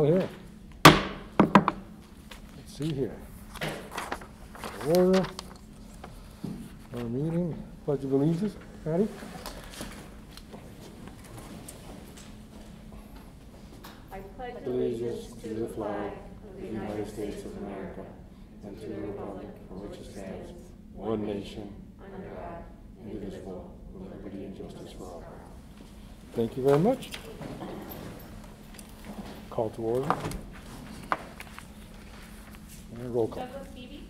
Here. Let's see here. Order our meeting. Pledge of allegiance. Patty? I pledge allegiance to the flag of the United States of America and to the republic for which it stands, one nation, under God, indivisible, with liberty and justice for all. Thank you very much. Call to order. And roll call. Douglas Beebe.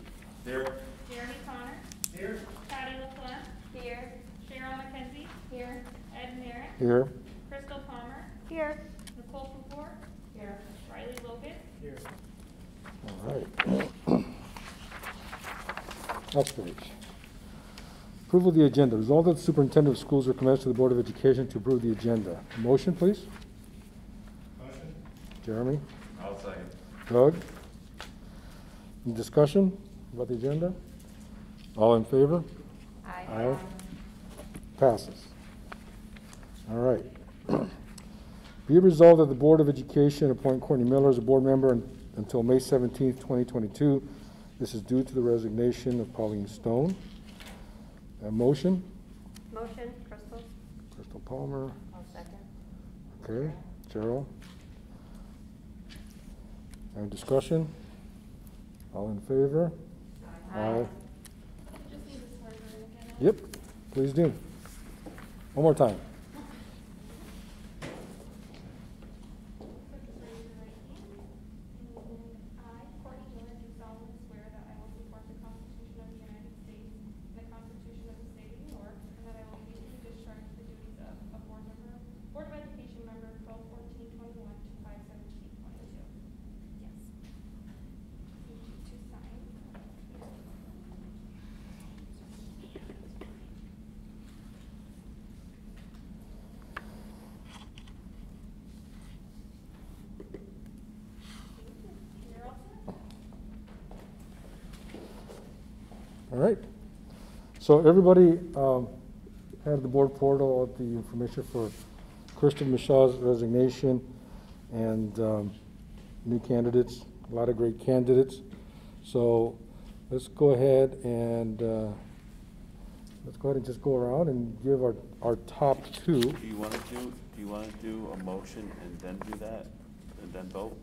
Here. Jeremy Connor. Here. Patty LaFleur. Here. Cheryl McKenzie. Here. Ed Merritt. Here. Crystal Palmer. Here. Nicole Pupor. Here. Riley Logan. Here. All right. Next page. Approval of the agenda. Resolved that the superintendent of schools recommends to the Board of Education to approve the agenda. Motion, please. Motion. Jeremy. I'll second. Doug. Any discussion about the agenda? All in favor? Aye. Passes. All right. Be it resolved that the Board of Education appoint Courtney Miller as a board member until May 17th, 2022. This is due to the resignation of Pauline Stone. A motion? Motion, Crystal. Crystal Palmer. I'll second. Okay. Cheryl. Any discussion? All in favor? Aye. Just need to start again. Yep, please do. One more time. I, Courtney Miller, do solemnly swear that I will support the Constitution of the United States and the Constitution of the State of New York, and that I will faithfully discharge the duties of a Board of Education member, 12/14/21 to 5/17/22. Yes. Need you to sign. You're all set? All right. So everybody had the board portal, all the information for Kristen Michel's resignation and new candidates, a lot of great candidates. So let's go ahead and just go around and give our top two. Do you want to do a motion and then do that, and then vote?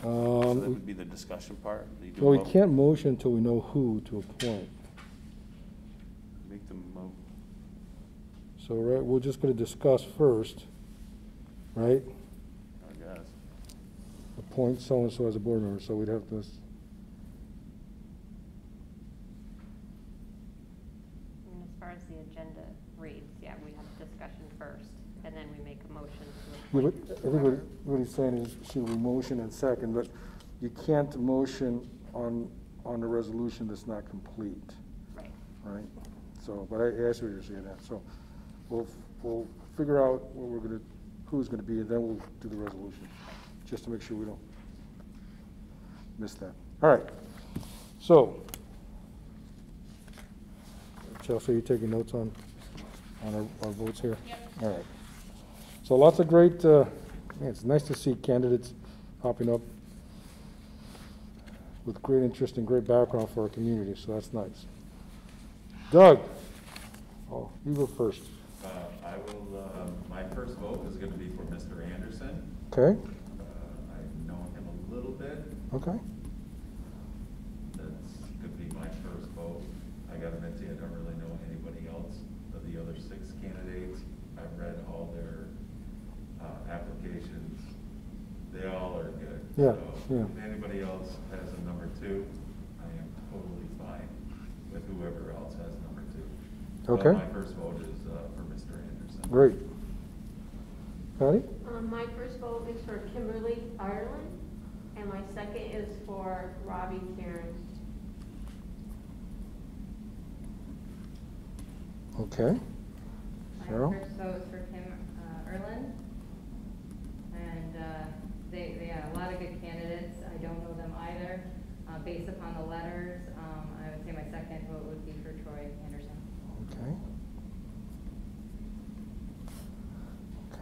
So that would be the discussion part. You do a Well, we vote? can't motion until we know who to appoint. Make the mo, So right, we're just going to discuss first, right? I guess. Appoint so-and-so as a board member, so we'd have to, And as far as the agenda reads, yeah, we have discussion first, and then we make a motion to yeah, but appoint I think whoever. what he's saying is, should we motion and second, but you can't motion on a resolution that's not complete, Right. right? So, but I see what you're saying that, so we'll figure out what we're gonna, who's gonna be, and then we'll do the resolution, just to make sure we don't miss that. All right, so, Chelsea, you taking notes on our votes here? Yep. All right. So lots of great, man, it's nice to see candidates popping up with great interest and great background for our community, so that's nice. Doug, oh, you go first. I will, my first vote is gonna be for Mr. Anderson. Okay, I've known him a little bit. okay. That's gonna be my first vote. I gotta admit to you, I don't really know anybody else of the other 6 candidates. I've read all their applications. They all are good. Yeah, So yeah. if anybody else has a number 2, I am totally fine with whoever else has number 2. Okay. My first vote is for Mr. Anderson. Great. Patty? My first vote is for Kimberly Ireland, and my second is for Robbie Karen. Okay. Cheryl? My first vote is for Kim Erlin, and they have a lot of good candidates. I don't know them either. Based upon the letters, I would say my second vote would be for Troy Anderson. Okay.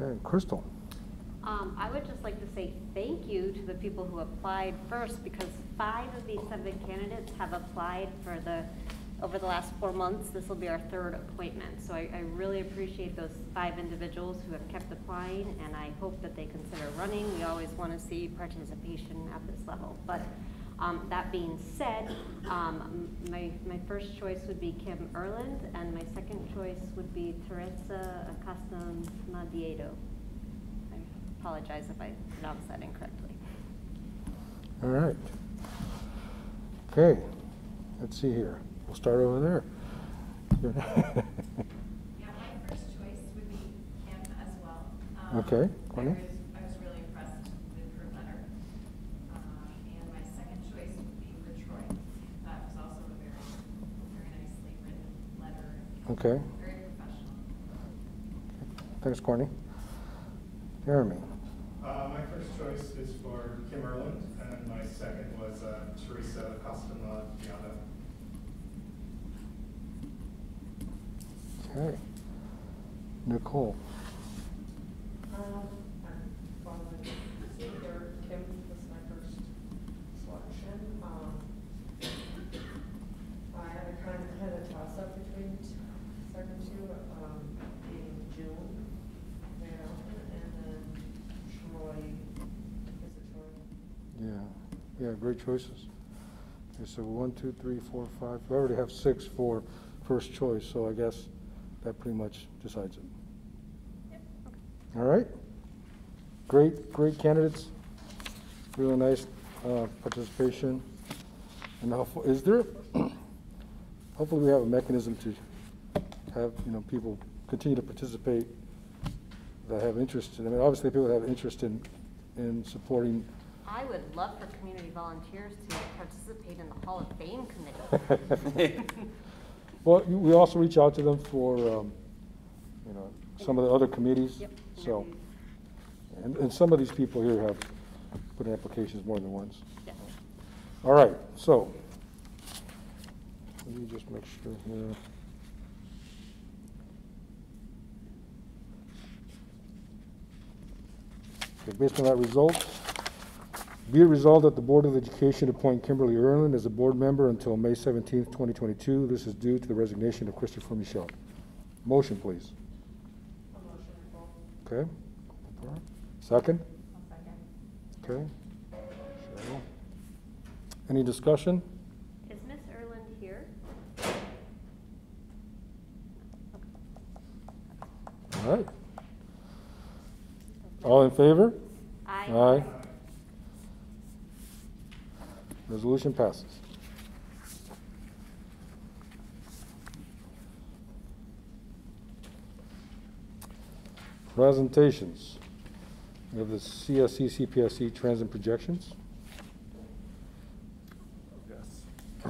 Okay, Crystal? I would just like to say thank you to the people who applied first, because 5 of these 7 candidates have applied for over the last 4 months. This will be our 3rd appointment. So I really appreciate those 5 individuals who have kept applying, and I hope that they consider running. We always want to see participation at this level. But that being said, my first choice would be Kim Erland, and my second choice would be Teresa Acosta-Madiedo. I apologize if I pronounced that incorrectly. All right. Okay, let's see here. We'll start over there. Yeah, my first choice would be Kim as well. Okay, Courtney? I was really impressed with her letter. And my second choice would be for Troy. That was also a very, very nicely written letter. Okay. Very professional. Thanks, Courtney. Jeremy? My first choice is for Kim Erland, and my second was Teresa Acosta-Madiedo. Okay. Nicole? I'm following Senior Kim was my first selection. I had a toss-up between second 2, being June, Van Alphen, and then Troy. Is it Troy? Yeah, great choices. Okay, so 1, 2, 3, 4, 5. We already have 6 for first choice, so I guess that pretty much decides it. Yep. All right. Great candidates. Really nice participation. And now, is there? Hopefully, we have a mechanism to have people continue to participate that have interest in. I mean, obviously, people that have interest in supporting. I would love for community volunteers to participate in the Hall of Fame committee. Well, we also reach out to them for, some of the other committees. Yep. So, and some of these people here have put in applications more than once. Yes. All right, so let me just make sure here. Okay, based on that result, be it resolved that the Board of Education appoint Kimberly Erland as a board member until May 17th, 2022. This is due to the resignation of Christopher Michel. Motion, please. A motion, Nicole. Okay. Second? I'll second. Okay. Cheryl. Any discussion? Is Miss Erland here? All right. All in favor? Aye. Aye. Resolution passes. Presentations. We have the CSC CPSC trends and projections. Yes. I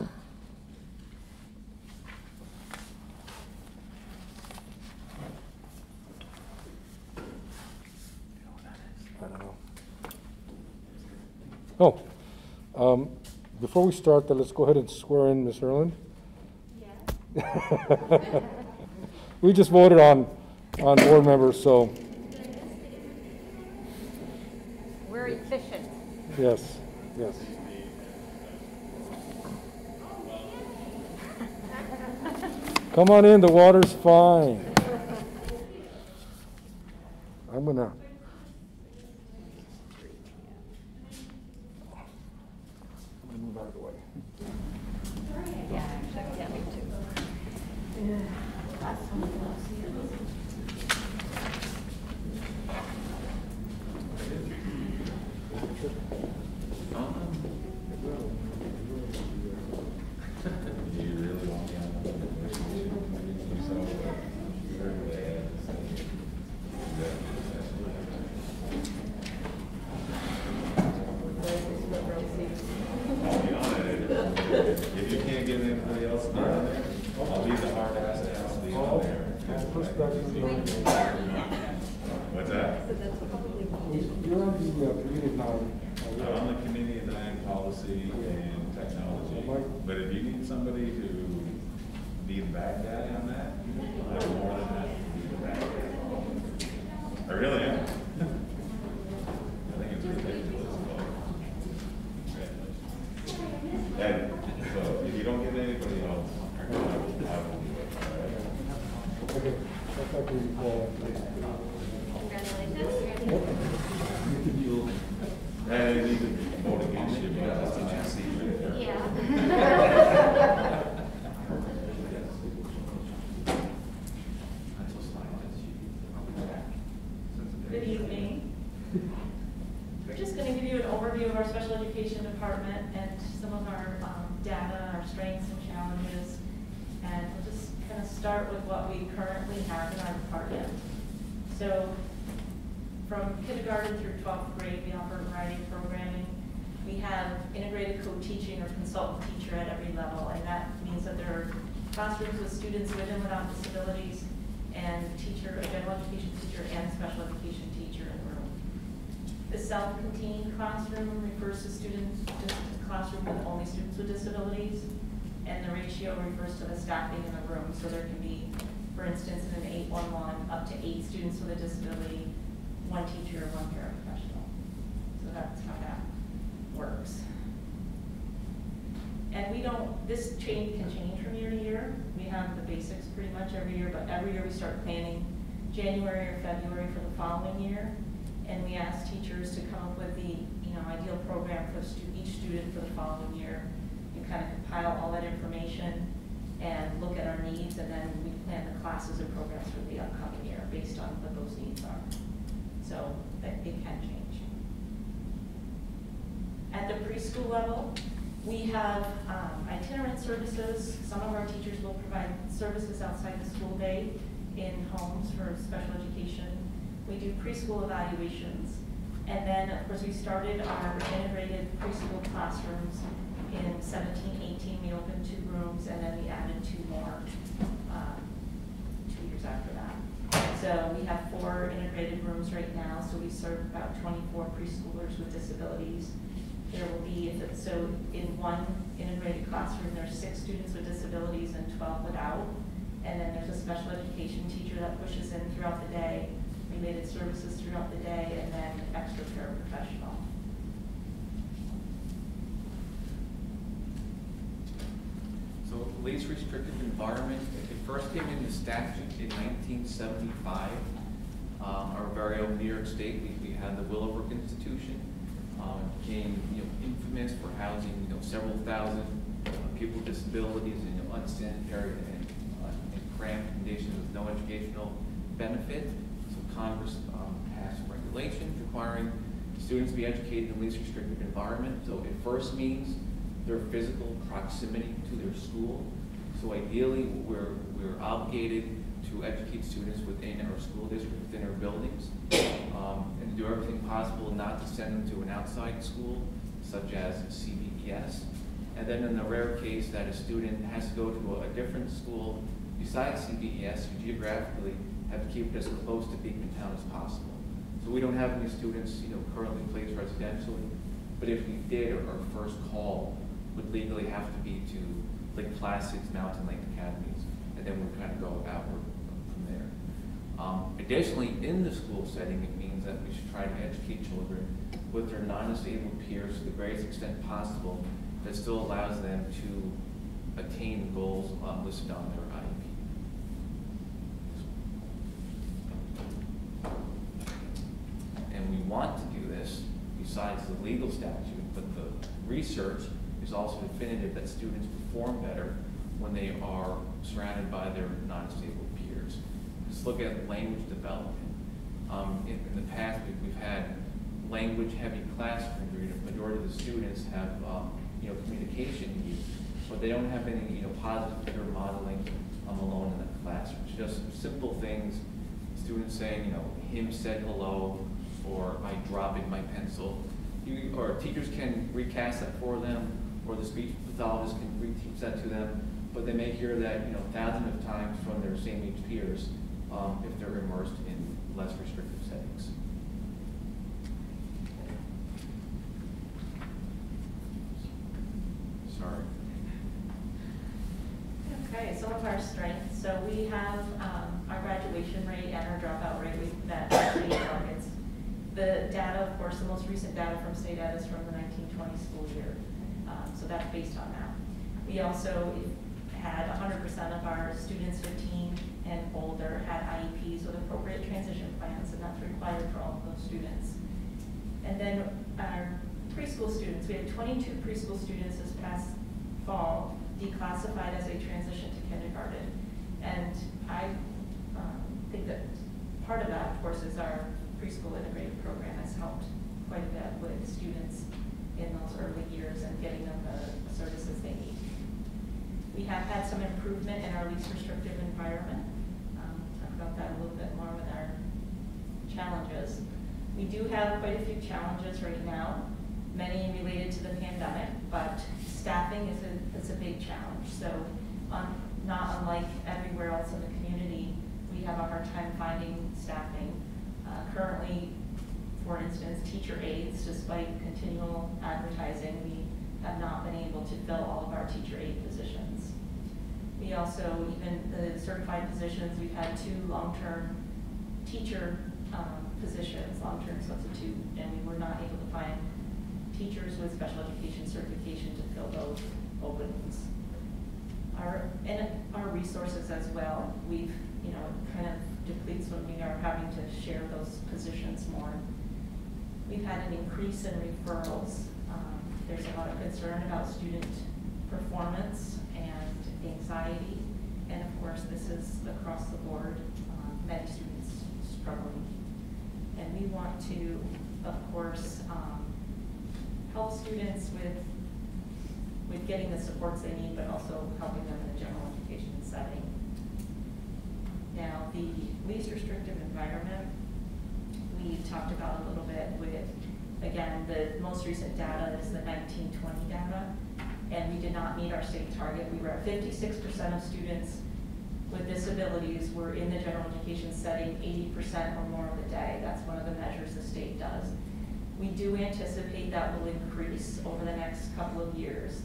don't know. Oh, before we start, let's go ahead and swear in Ms. Erland. Yes. We just voted on board members, so We're efficient. yes. Come on in, the water's fine. I'm gonna move out of the way. Yeah, actually, yeah, me too. Do you really want me on the commission? If you can't get anybody else to be on there, I'll be the hard ass to ask to be on there. What's that? You're on the community now. I'm on the committee of nine policy and technology, but if you need somebody to be the bad guy on that, I'm more than happy to be the bad guy. I really am. Good evening. We're just going to give you an overview of our special education department and some of our data, our strengths and challenges. And we'll just kind of start with what we currently have in our department. So from kindergarten through 12th grade, we offer a variety of programming. We have integrated co-teaching or consultant teacher at every level, and that means that there are classrooms with students with and without disabilities, and a general education teacher and special education teacher in the room. The self-contained classroom refers to classroom with only students with disabilities, and the ratio refers to the staffing in the room. So there can be, for instance, in an 811, up to 8 students with a disability, 1 teacher, 1 paraprofessional. So that's how that works. And this can change from year to year. We have the basics pretty much every year, but every year we start planning January or February for the following year. And we ask teachers to come up with the ideal program for each student for the following year. You kind of compile all that information and look at our needs, and then we plan the classes and programs for the upcoming year based on what those needs are. So it can change. At the preschool level, we have itinerant services. Some of our teachers will provide services outside the school day in homes for special education. We do preschool evaluations. And then, of course, we started our integrated preschool classrooms in 17-18. We opened 2 rooms, and then we added 2 more 2 years after that. So we have 4 integrated rooms right now, so we serve about 24 preschoolers with disabilities. There will be, in one integrated classroom, there's 6 students with disabilities and 12 without. And then there's a special education teacher that pushes in throughout the day, related services throughout the day, and then extra paraprofessional. So least restrictive environment, it first came into statute in 1975. Our very own New York State, we had the Willowbrook Institution. Became infamous for housing several thousand people with disabilities in unsanitary and cramped conditions with no educational benefit. So Congress passed regulations requiring students to be educated in the least restrictive environment. So it first means their physical proximity to their school. So ideally, we're obligated to educate students within our school district, within our buildings, and do everything possible not to send them to an outside school, such as CBES. And then in the rare case that a student has to go to a different school besides CBES, you geographically have to keep it as close to Beekmantown as possible. So we don't have any students currently placed residentially, but if we did, our first call would legally have to be to Lake Placid's Mountain Lake Academies, and then we kind of go outward from there. Additionally, in the school setting, it means that we should try to educate children with their non-disabled peers to the greatest extent possible that still allows them to attain the goals listed on their IEP. And we want to do this besides the legal statute, but the research is also definitive that students perform better when they are surrounded by their non-disabled peers. Just look at language development. In the past, we've had language-heavy classrooms where the majority of the students have communication needs, but they don't have any positive figure modeling alone in the classroom. It's just simple things, students saying, him said hello, or I dropped my pencil. Or teachers can recast that for them, or the speech pathologist can reteach that to them, but they may hear that thousands of times from their same age peers if they're immersed in less restrictive settings. Sorry. Okay, some of our strengths. So we have our graduation rate and our dropout rate. We've met state targets. The data, of course, the most recent data from state ed is from the 1920 school year. So that's based on that. We also had 100% of our students 15 and older had IEPs with appropriate transition plans, and that's required for all of those students. And then our preschool students, we had 22 preschool students this past fall, declassified as they transition to kindergarten. And I think that part of that, of course, is our preschool integrated program has helped quite a bit with students in those early years and getting them the services they need. We have had some improvement in our least restrictive environment. Talk about that a little bit more with our challenges. We do have quite a few challenges right now, many related to the pandemic, but staffing is a big challenge. So not unlike everywhere else in the community, we have a hard time finding staffing. Currently, for instance, teacher aides, despite continual advertising, we have not been able to fill all of our teacher aide positions. We also, even the certified positions, we've had 2 long-term teacher positions, long-term substitute, and we were not able to find teachers with special education certification to fill those openings. Our resources as well, we've, kind of depletes when we are having to share those positions more. We've had an increase in referrals. There's a lot of concern about student performance and anxiety, and of course this is across the board, many students struggling. And we want to, of course, help students with getting the supports they need, but also helping them in a general education setting. Now, the least restrictive environment, we talked about a little bit with, again, the most recent data is the 1920 data, and we did not meet our state target. We were at 56% of students with disabilities were in the general education setting 80% or more of the day. That's one of the measures the state does. We do anticipate that will increase over the next couple of years.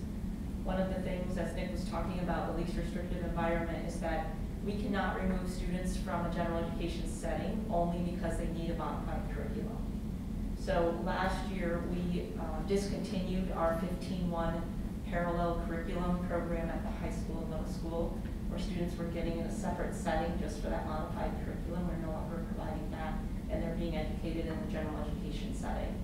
One of the things, as Nick was talking about, the least restrictive environment, is that we cannot remove students from a general education setting only because they need a bona fide curriculum. So last year, we discontinued our 15-1 parallel curriculum program at the high school and middle school, where students were getting in a separate setting just for that modified curriculum. We're no longer providing that, and they're being educated in the general education setting.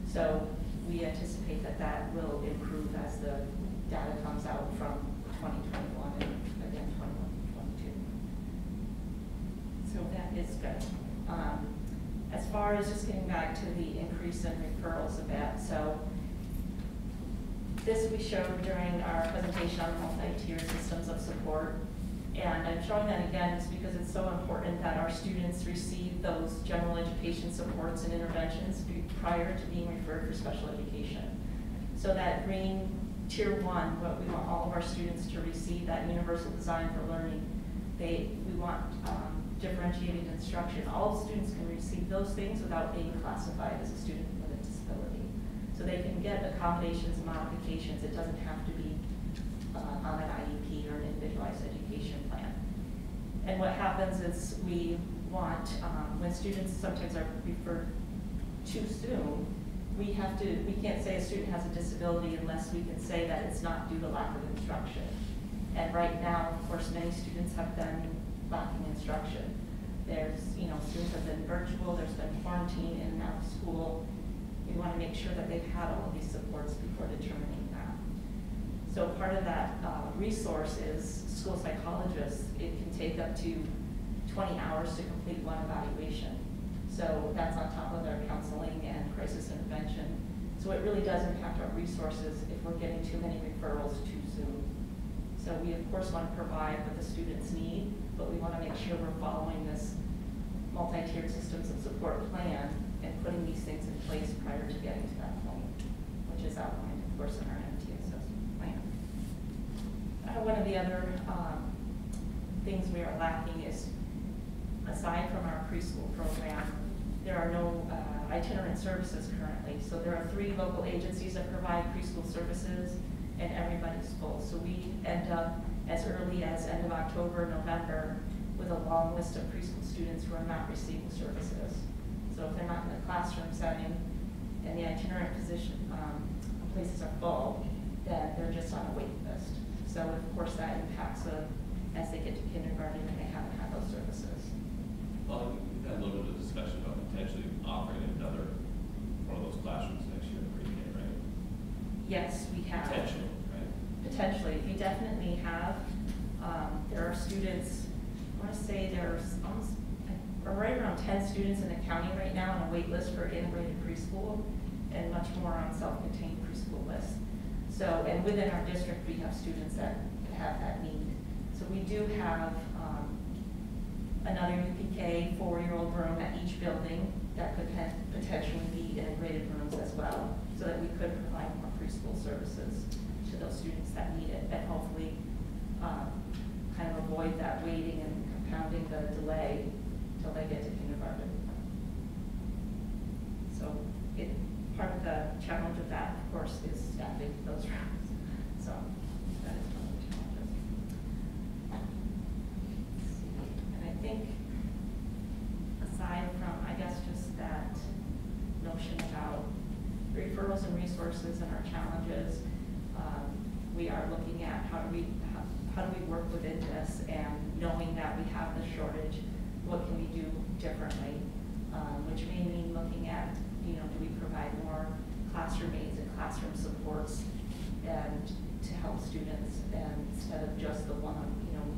So we anticipate that that will improve as the data comes out from 2021 and again 2022. So that is good. As far as just getting back to the increase in referrals a bit, so this we showed during our presentation on multi-tier systems of support. And I'm showing that again just because it's so important that our students receive those general education supports and interventions prior to being referred for special education. So that green tier 1, what we want all of our students to receive, that universal design for learning. We want differentiated instruction. All students can receive those things without being classified as a student with a disability. So they can get accommodations and modifications. It doesn't have to be on an IEP or an individualized education plan. And what happens is we want, when students sometimes are referred too soon, we can't say a student has a disability unless we can say that it's not due to lack of instruction. And right now, of course, many students have been lacking instruction. There's, students have been virtual, there's been quarantine in and out of school. We want to make sure that they've had all of these supports before determining that. So part of that resource is school psychologists. It can take up to 20 hours to complete one evaluation. So that's on top of their counseling and crisis intervention. So it really does impact our resources if we're getting too many referrals too soon. So we of course want to provide what the students need, but we want to make sure we're following this multi-tiered systems of support plan and putting these things in place prior to getting to that point, which is outlined, of course, in our MTSS plan. One of the other things we are lacking is, aside from our preschool program, there are no itinerant services currently. So there are 3 local agencies that provide preschool services, and everybody's full. So we end up as early as end of October, November, with a long list of preschool students who are not receiving services. So if they're not in the classroom setting and the itinerant position places are full, then they're just on a wait list. So of course that impacts them as they get to kindergarten and they haven't had those services. Well, we've had a little bit of discussion about potentially offering another one of those classrooms next year in pre-K, right? Yes, we have. Potentially, right? potentially, we definitely have. There are students, I want to say there's almost, right around 10 students in the county right now on a wait list for integrated preschool, and much more on self-contained preschool lists. So, and within our district, we have students that have that need. So we do have another UPK 4-year-old room at each building that could potentially be integrated rooms as well, so that we could provide more preschool services to those students that need it, and hopefully kind of avoid that waiting and compounding the delay till they get to kindergarten. So part of the challenge of that, of course, is staffing those rooms. So that is one of the challenges. Let's see. And I think aside from, I guess, just that notion about referrals and resources and our challenges, we are looking at how do we work within this, and knowing that we have the shortage, what can we do differently, which may mean looking at, do we provide more classroom aids and classroom supports and to help students, and instead of just the we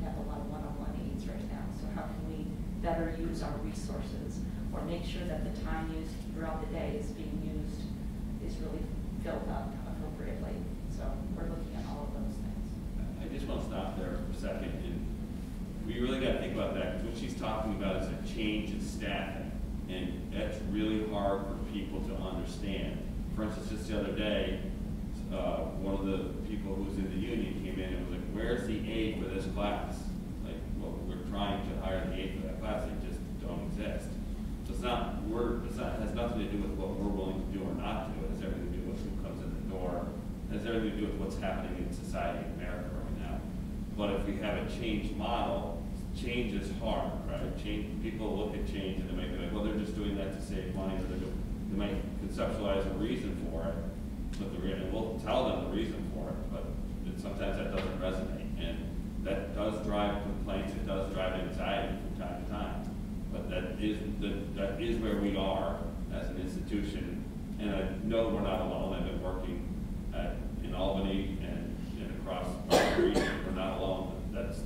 have a lot of one-on-one aids right now. So how can we better use our resources, or make sure that the time used throughout the day is being used, is really filled up appropriately. So we're looking at all of those things. I just want to stop there for a second. And we really got to think about that, because what she's talking about is a change in staffing. And that's really hard for people to understand. For instance, just the other day, one of the people who was in the union came in and was like, where's the aide for this class? Like, well, we're trying to hire the aide for that class, they just don't exist. So it's not, it has nothing to do with what we're willing to do or not do. It has everything to do with who comes in the door. It has everything to do with what's happening in society in America right now. But if we have a change model, change is hard, right? People look at change and they might be like, well, they're just doing that to save money, or they might conceptualize a reason for it, but we'll tell them the reason for it, but sometimes that doesn't resonate, and that does drive complaints, it does drive anxiety from time to time. But that is where we are as an institution, and I know we're not alone. I've been working in Albany and across the region. We're not alone. That's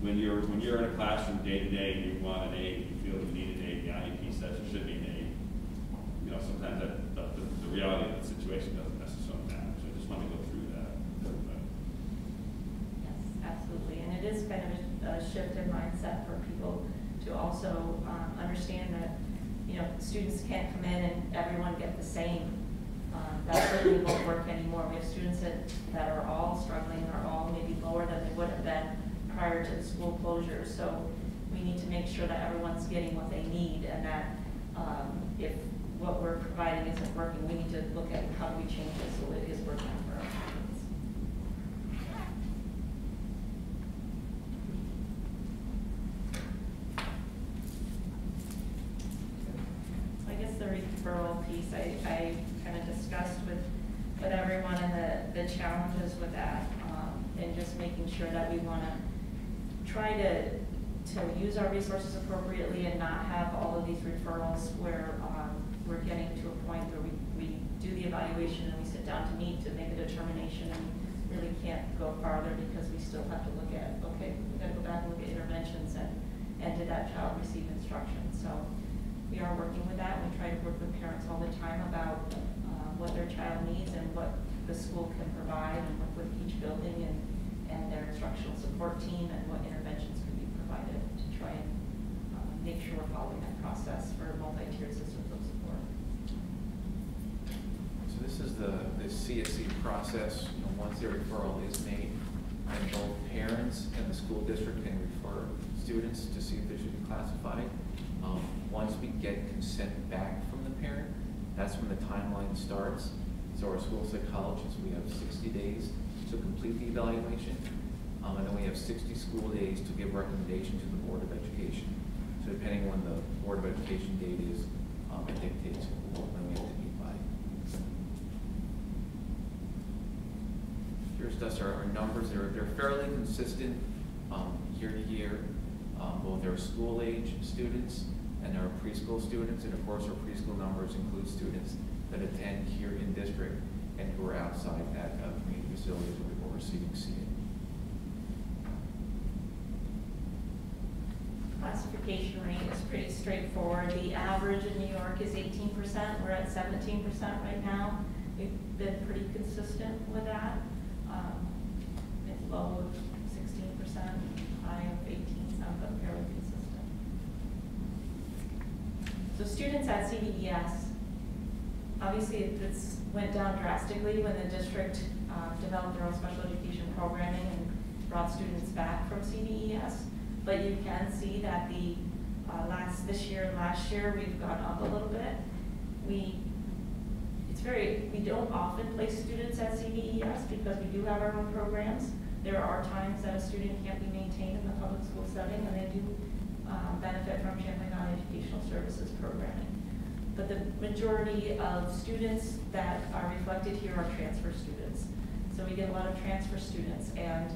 when you're in a classroom day to day and you want an aide, you feel you need an aide, the IEP says there should be an aide. Sometimes the reality of the situation doesn't necessarily matter. So I just want to go through that. Yes, absolutely. And it is kind of a shift in mindset for people to also understand that, students can't come in and everyone get the same. That certainly won't work anymore. We have students that are all struggling, are all maybe lower than they would have been prior to the school closure. So we need to make sure that everyone's getting what they need, and that if what we're providing isn't working, we need to look at how do we change it so it is working for our students. I guess the referral piece, I kind of discussed with everyone, and the challenges with that, and just making sure that we want to try to use our resources appropriately and not have all of these referrals where we're getting to a point where we do the evaluation and we sit down to meet to make a determination, and we really can't go farther because we still have to look at, okay, we've got to go back and look at interventions and did that child receive instruction. So we are working with that. We try to work with parents all the time about what their child needs and what the school can provide, and work with each building and their instructional support team and what interventions can be provided to try and make sure we're following that process for multi-tiered systems of support. So this is the Csc process. Once the referral is made, and both parents and the school district can refer students to see if they should be classified. Once we get consent back from the parent, that's when the timeline starts. So our school psychologists, we have 60 days to complete the evaluation, and then we have 60 school days to give recommendation to the Board of Education. So depending on when the Board of Education date is, it dictates when we have to meet by. Here's just our numbers. They're fairly consistent year to year. Both our school age students and our preschool students, and of course our preschool numbers include students that attend here in district. and who are outside that community facility or receiving CA. Classification rate is pretty straightforward. The average in New York is 18%. We're at 17% right now. We've been pretty consistent with that. It's low of 16%, high of 18%, but fairly consistent. So students at CDES, obviously this went down drastically when the district developed their own special education programming and brought students back from CDES. But you can see that the this year and last year we've gone up a little bit. We don't often place students at CDES because we do have our own programs. There are times that a student can't be maintained in the public school setting, and they do benefit from Champlain Valley Educational Services programming. But the majority of students that are reflected here are transfer students. So we get a lot of transfer students, and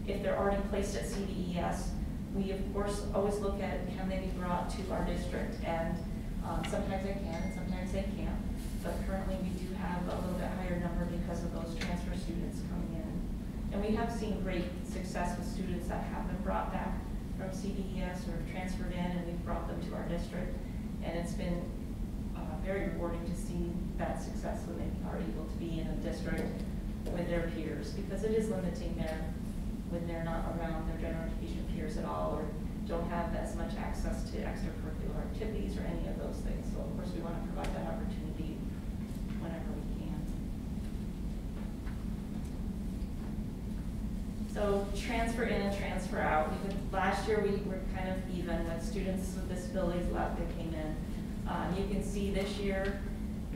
if they're already placed at CDES, we of course always look at can they be brought to our district, and sometimes they can, and sometimes they can't. But currently we do have a little bit higher number because of those transfer students coming in. And we have seen great success with students that have been brought back from CDES or transferred in, and we've brought them to our district. And it's been very rewarding to see that success when they are able to be in a district with their peers, because it is limiting when they're not around their general education peers at all, or don't have as much access to extracurricular activities or any of those things. So of course we want to provide that opportunity whenever we can. So transfer in and transfer out. Last year we were kind of even with students with disabilities left that came in. You can see this year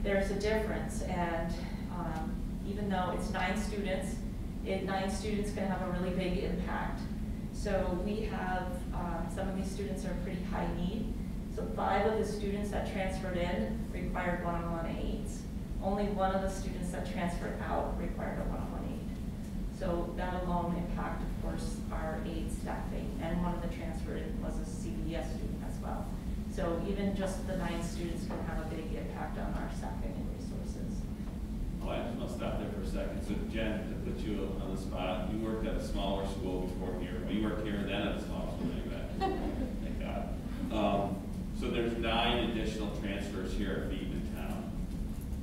there's a difference, and even though it's 9 students, 9 students can have a really big impact. So we have, some of these students are pretty high need. So 5 of the students that transferred in required one-on-one aids. Only 1 of the students that transferred out required a one-on-one aid. So that alone impacted, of course, our aid staffing. And one of the transferred in was a CBS student as well. So even just the 9 students can have a big impact on our staffing and resources. Oh, I just want to stop there for a second. So Jen, to put you on the spot, you worked at a smaller school before here. Well, you worked here then at a smaller school anyway. Thank God. So there's 9 additional transfers here at Beekmantown.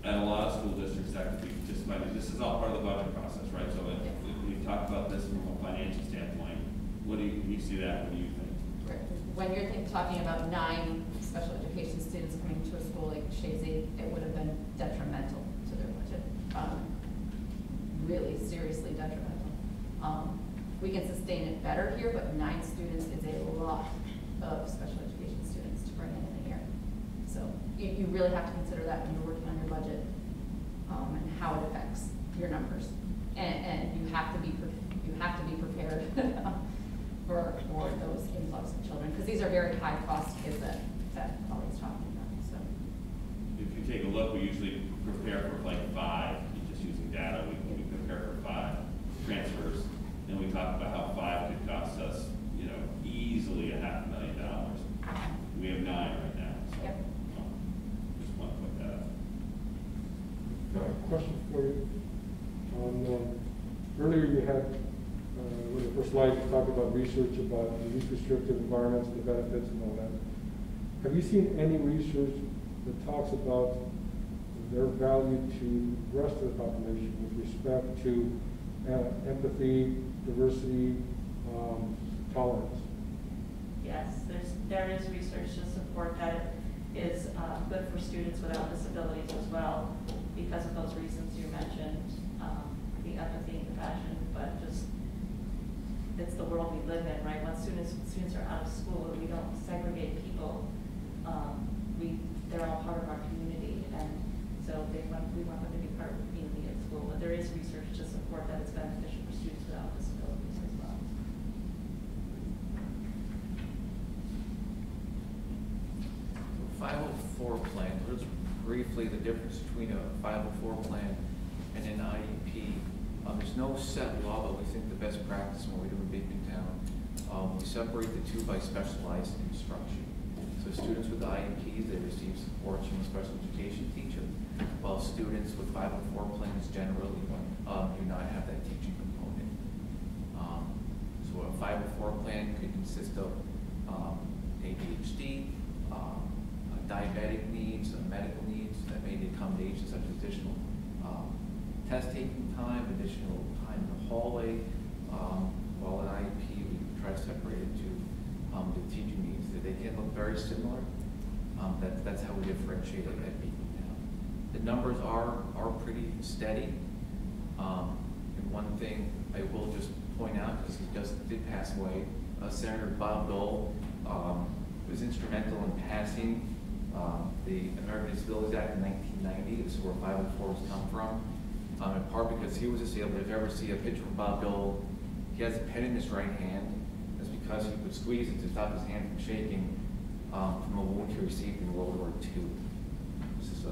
At a lot of school districts, that could be just money. This is all part of the budget process, right? So when we talk about this from a financial standpoint, what do you see that? What do you think? When you're talking about 9 special education students coming to a school like Csc, it would have been detrimental to their budget. Really seriously detrimental. We can sustain it better here, but 9 students is a lot of special education students to bring in a year. So you really have to consider that when you're working on your budget, and how it affects your numbers. And you have to be prepared for those influx of children, because these are very high cost kids that Holly's talking about. So if you take a look, we usually prepare for like 5, just using data, we prepare for 5 transfers, and we talk about how 5 could cost us, easily $500,000. We have 9 right now, so yep. Just want to put that up. Question for you. Earlier you had, with the first slide, you talked about research about the least restrictive environments, the benefits and all that. Have you seen any research that talks about their value to the rest of the population with respect to empathy, diversity, tolerance? Yes, there is research to support that it is good for students without disabilities as well, because of those reasons you mentioned, the empathy and compassion, but just it's the world we live in, right? Once students are out of school, we don't segregate people. They're all part of our community, and so we want them to be part of the community at school. But there is research to support that it's beneficial for students without disabilities as well. 504 plan, just briefly the difference between a 504 plan and an IEP. There's no set law, but we think the best practice when we do in Beekmantown, we separate the 2 by specialized instruction. So students with IEPs, they receive support from a special education teacher, while students with 504 plans generally do not have that teaching component. So a 504 plan could consist of ADHD, diabetic needs, medical needs that may need accommodations such as additional test taking time, additional time in the hallway. While an IEP, we try to separate it to the teaching needs. That they can look very similar. That's how we differentiate it at Beekmantown. The numbers are pretty steady. And one thing I will just point out, because he just did pass away, Senator Bob Dole was instrumental in passing the American Disabilities Act in 1990. This is where 504s come from. In part because he was disabled. If you ever see a picture of Bob Dole, he has a pen in his right hand. That's because he could squeeze it to stop his hand from shaking from a wound he received in World War II. This is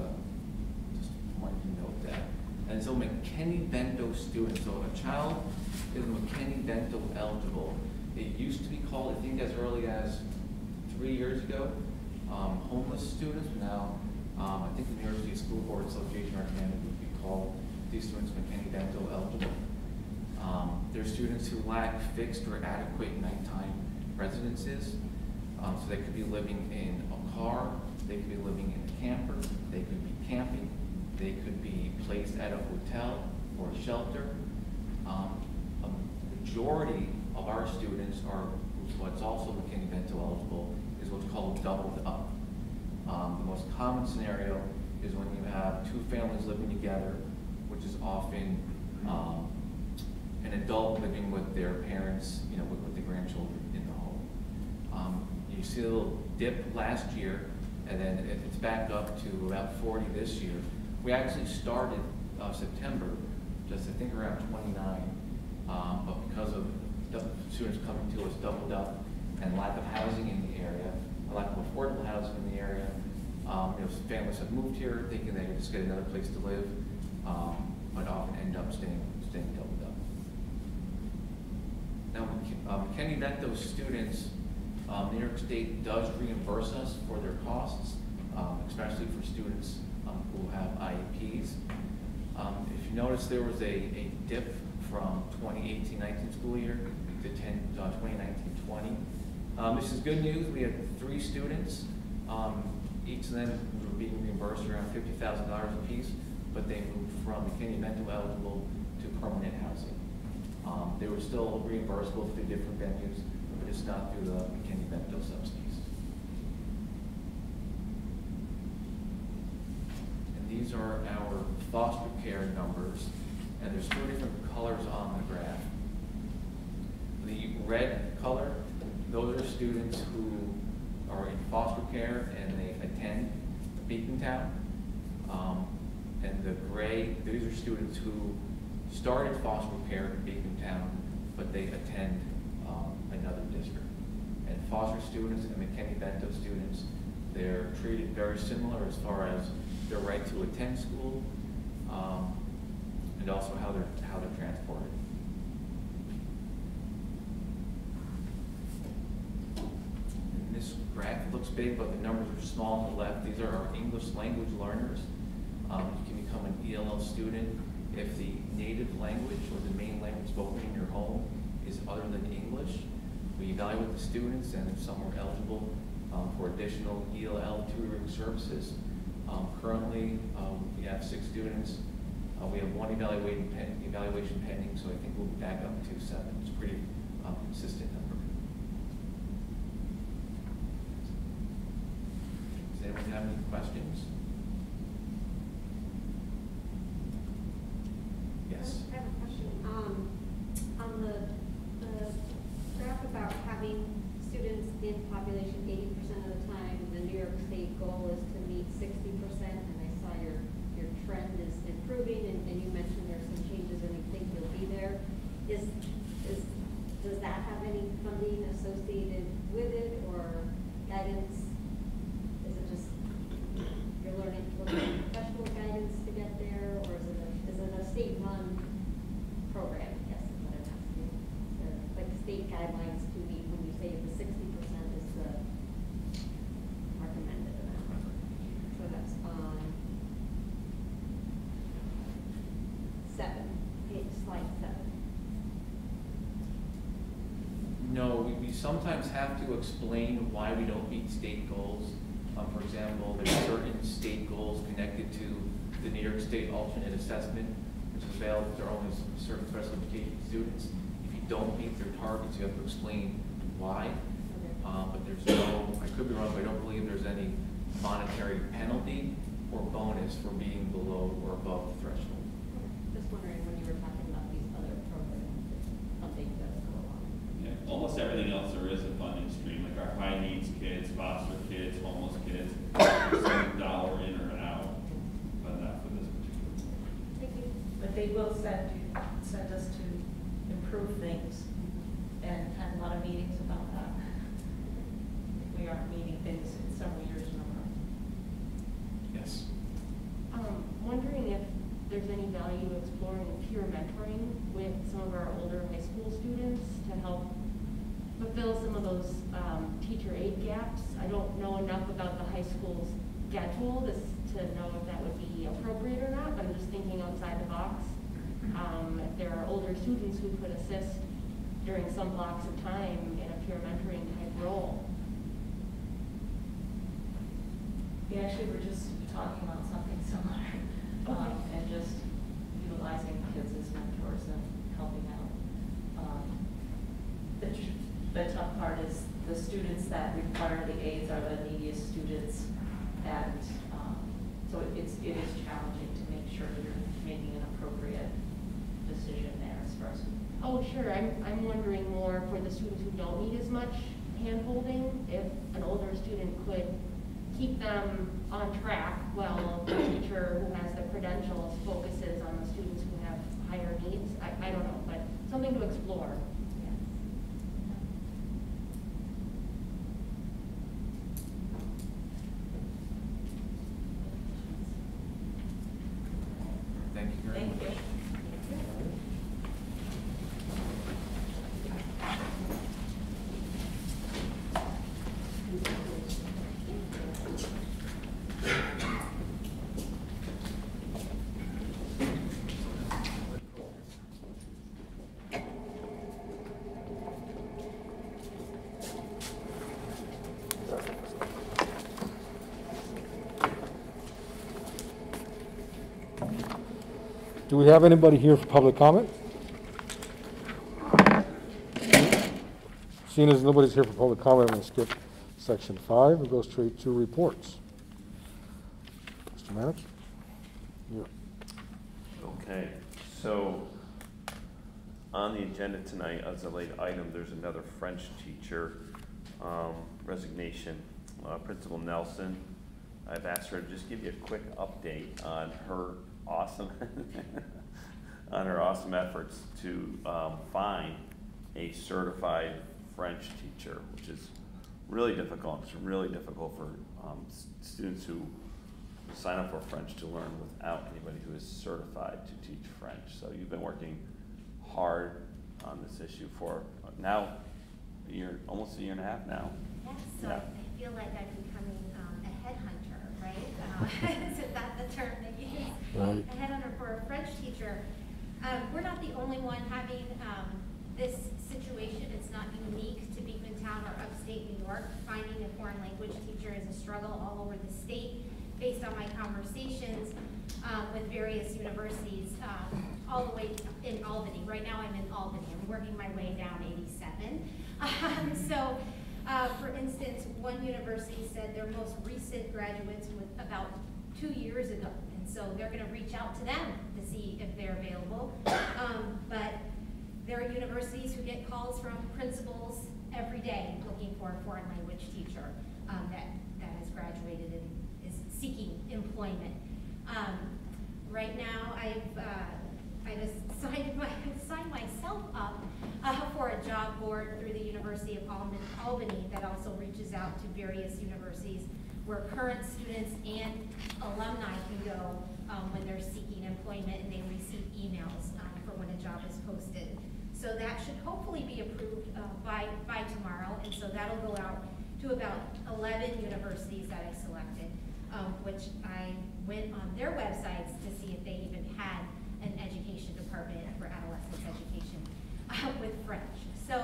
just wanted to note that. And so McKinney-Vento students, so a child is McKinney-Vento eligible. It used to be called, I think as early as 3 years ago, homeless students. Now, I think the New York State School Board Association recommended it would be called these students McKinney-Vento eligible. They're students who lack fixed or adequate nighttime residences. So they could be living in a car, they could be living in a camper, they could be camping, they could be placed at a hotel or a shelter. A majority of our students are what's also McKinney-Vento eligible is what's called doubled up. The most common scenario is when you have two families living together, which is often an adult living with their parents, with the grandchildren in the home. You see a little dip last year, and then it's back up to about 40 this year. We actually started September, just I think around 29, but because of students coming to us doubled up and lack of housing in the area, a lack of affordable housing in the area, families have moved here thinking they could just get another place to live, but often end up staying doubled up. Now, McKinney-Vento students, New York State does reimburse us for their costs, especially for students who have IEPs. If you notice, there was a dip from 2018-19 school year to 2019-20. This is good news. We had 3 students. Each of them were being reimbursed around $50,000 apiece, but they moved from McKinney-Vento eligible to permanent housing. They were still reimbursable through different venues, but it's not through the McKinney-Vento subsidies. And these are our foster care numbers, and there's 4 different colors on the graph. The red color, those are students who are in foster care and they attend Beekmantown. And the gray, these are students who started foster care in Beekmantown, but they attend another district. And foster students and McKinney-Vento students, they're treated very similar as far as their right to attend school, and also how they're transported. And this graph looks big, but the numbers are small on the left. These are our English language learners. You can become an ELL student if the native language or the main language spoken in your home is other than English. We evaluate the students, and if some are eligible for additional ELL tutoring services. Currently, we have 6 students. We have 1 evaluation pending, so I think we'll be back up to 7. It's a pretty consistent number. Does anyone have any questions? Yes. I have a question. On the graph about having students in population 80% of the time, the New York State goal is to meet 60%, and I saw your trend is improving, and you mentioned there's some changes and you think you'll be there. Does that have any funding associated with it, or guidance? Is it just you're learning professional guidance to get there, or is it a state-run program? Yes, is what I'm asking. Like state guidelines to meet when you say the 60% is the recommended amount. So that's on sometimes have to explain why we don't meet state goals. For example, there's certain state goals connected to the New York State alternate assessment, which is available to only certain special education students. If you don't meet their targets, you have to explain why. But there's no, I could be wrong, but I don't believe there's any monetary penalty or bonus for being below or above the threshold. Just wondering when you were talking about these other programs, something does go along. Yeah, almost everything else there is a funding stream, like our high needs kids, foster kids, homeless kids, some dollar in or out, but not for this particular. But they will send us to improve things, and had a lot of meetings about that. We aren't meeting things in several years in a row. Yes. Wondering if there's any value exploring peer mentoring with some of our older high school students to help fulfill some of those teacher aid gaps. I don't know enough about the high school's schedule to know if that would be appropriate or not, but I'm just thinking outside the box. If there are older students who could assist during some blocks of time in a peer mentoring type role. We actually were just talking about something similar, and just utilizing kids as mentors and helping out. The tough part is the students that require the aids are the neediest students, and so it is challenging to make sure you're making an appropriate decision there as far as. Oh, sure. I'm wondering more for the students who don't need as much hand-holding, if an older student could keep them on track while the teacher who has the credentials focuses on the students who have higher needs. I don't know, but something to explore. Thank you very much. Thank you. Do we have anybody here for public comment? Seeing as nobody's here for public comment, I'm going to skip section 5 and go straight to reports. Mr. Mannix? Yeah. Okay, so on the agenda tonight as a late item, there's another French teacher resignation. Principal Nelson, I've asked her to just give you a quick update on her awesome efforts to find a certified French teacher, which is really difficult. It's really difficult for students who sign up for French to learn without anybody who is certified to teach French. So you've been working hard on this issue for now almost a year and a half now. Yes, so Yeah. I feel like I'm becoming a headhunter, right? Is that the term they use? Right. A headhunter for a French teacher. We're not the only one having this situation. It's not unique to Beekmantown or upstate New York. Finding a foreign language teacher is a struggle all over the state based on my conversations with various universities all the way in Albany. Right now I'm in Albany. I'm working my way down 87. So, for instance, one university said their most recent graduates was about 2 years ago, and so they're going to reach out to them to see if they're available. But there are universities who get calls from principals every day looking for a foreign language teacher that has graduated and is seeking employment. Right now, I just signed myself up for a job board through the University of Albany that also reaches out to various universities where current students and alumni can go when they're seeking employment, and they receive emails for when a job is posted. So that should hopefully be approved by tomorrow, and so that'll go out to about 11 universities that I selected, which I went on their websites to see if they even had an education department for adolescent education with French. So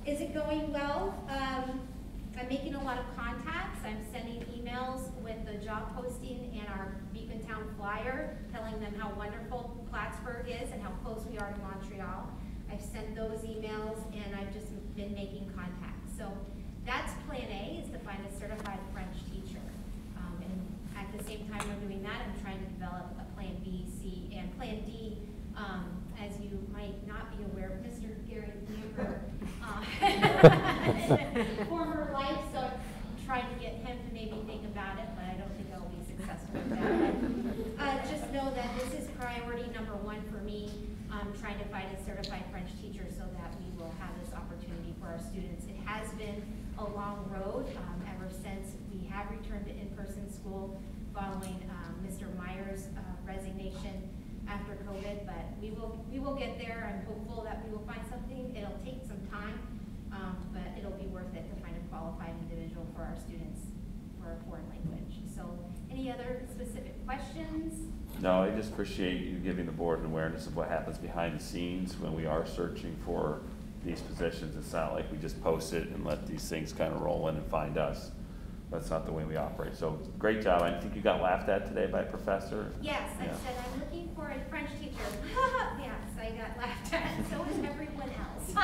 Is it going well? I'm making a lot of contacts. I'm sending emails with the job posting and our Beekmantown flyer, telling them how wonderful Plattsburgh is and how close we are to Montreal. I've sent those emails and I've just been making contacts. So that's plan A, is to find a certified French teacher. And at the same time we're doing that, I'm trying to develop a plan B, C, and plan D. As you might not be aware, Mr. Gary Hammer, former life, so I'm trying to get him to maybe think about it, but I don't think I'll be successful with that. Just know that this is priority number one for me, trying to find a certified French teacher so that we will have this opportunity for our students. It has been a long road ever since we have returned to in-person school following Mr. Meyer's resignation after COVID, but we will get there. I'm hopeful that we will find something. It'll take some time, but it'll be worth it to find a qualified individual for our students for a foreign language. So, any other specific questions? No, I just appreciate you giving the board an awareness of what happens behind the scenes when we are searching for these positions. It's not like we just post it and let these things kind of roll in and find us. That's not the way we operate. So great job. I think you got laughed at today by a professor. Yes, I said I'm looking for a French teacher. Yes, I got laughed at. So is everyone else. So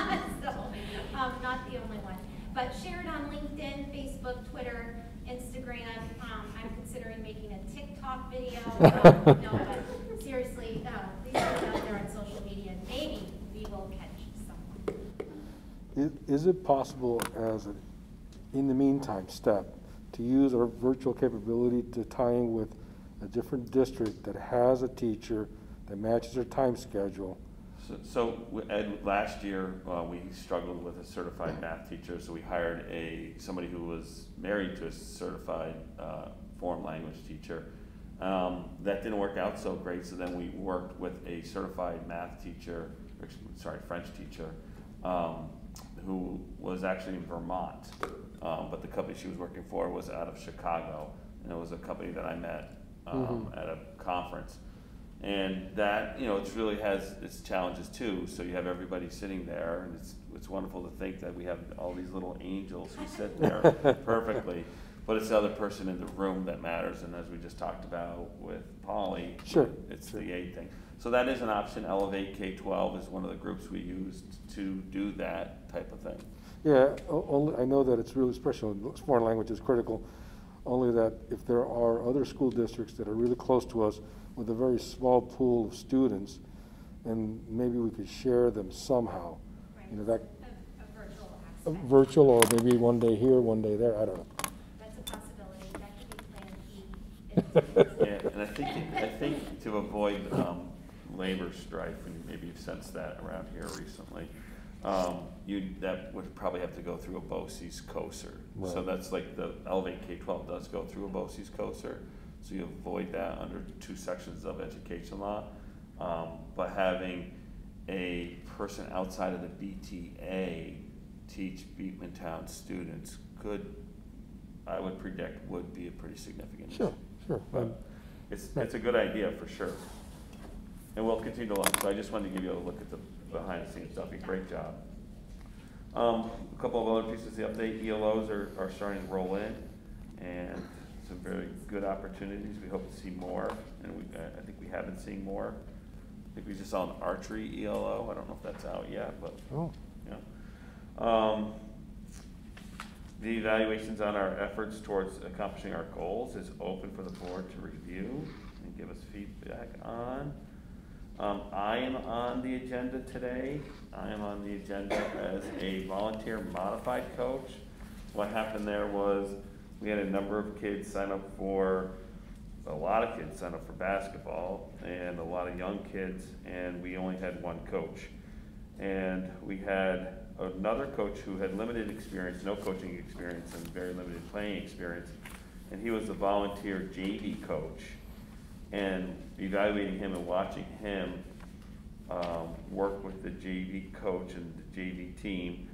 not the only one. But share it on LinkedIn, Facebook, Twitter, Instagram. I'm considering making a TikTok video. No, but seriously, please put it out there on social media. Maybe we will catch someone. Is it possible as an, in the meantime, step to use our virtual capability to tie in with a different district that has a teacher that matches their time schedule? So Ed, last year we struggled with a certified math teacher, so we hired somebody who was married to a certified foreign language teacher. That didn't work out so great, so then we worked with a certified math teacher, French teacher, who was actually in Vermont, but the company she was working for was out of Chicago, and it was a company that I met at a conference. And that, it really has its challenges too. So you have everybody sitting there, and it's wonderful to think that we have all these little angels who sit there perfectly. But it's the other person in the room that matters. And as we just talked about with Polly, it's the A thing. So that is an option. Elevate K-12 is one of the groups we used to do that type of thing. Yeah, only I know that it's really special. Foreign language is critical. Only that if there are other school districts that are really close to us with a very small pool of students, and maybe we could share them somehow. Right. That a virtual aspect. Virtual, or maybe one day here, one day there. I don't know. That's a possibility. That could be plan E. Yeah, and I think to avoid labor strife, and maybe you've sensed that around here recently, that would probably have to go through a BOCES COSER. Right. So that's like the Elevate K-12 does go through a BOCES COSER. So you avoid that under 2 sections of education law. But having a person outside of the BTA teach Beekmantown students I would predict, would be a pretty significant issue. Sure. But it's a good idea for sure. And we'll continue to look. So I just wanted to give you a look at the behind the scenes stuff. Great job. A couple of other pieces of the update. ELOs are starting to roll in, and some very good opportunities. We hope to see more, and I think we have been seeing more. I think we just saw an archery ELO. I don't know if that's out yet, but the evaluations on our efforts towards accomplishing our goals is open for the board to review and give us feedback on. I am on the agenda today. I am on the agenda as a volunteer modified coach. What happened there was we had a number of kids sign up for, a lot of kids sign up for basketball, and a lot of young kids, and we only had one coach. And we had another coach who had limited experience, no coaching experience, and very limited playing experience, and he was the volunteer JV coach. And evaluating him and watching him work with the JV coach and the JV team,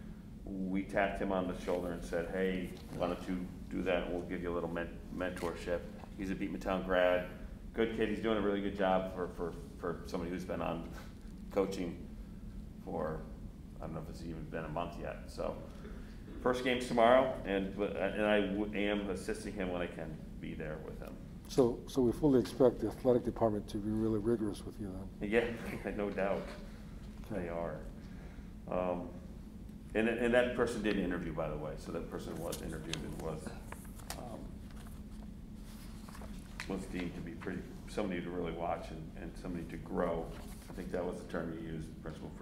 we tapped him on the shoulder and said, hey, why don't you do that, and we'll give you a little mentorship. He's a Beekmantown grad, good kid. He's doing a really good job for somebody who's been on coaching for, I don't know if it's even been a month yet. So first game's tomorrow, and I am assisting him when I can be there with him. So we fully expect the athletic department to be really rigorous with you then? Yeah, no doubt. They are. And that person did interview, by the way. So that person was interviewed and was deemed to be somebody to really watch and somebody to grow. I think that was the term you used, associate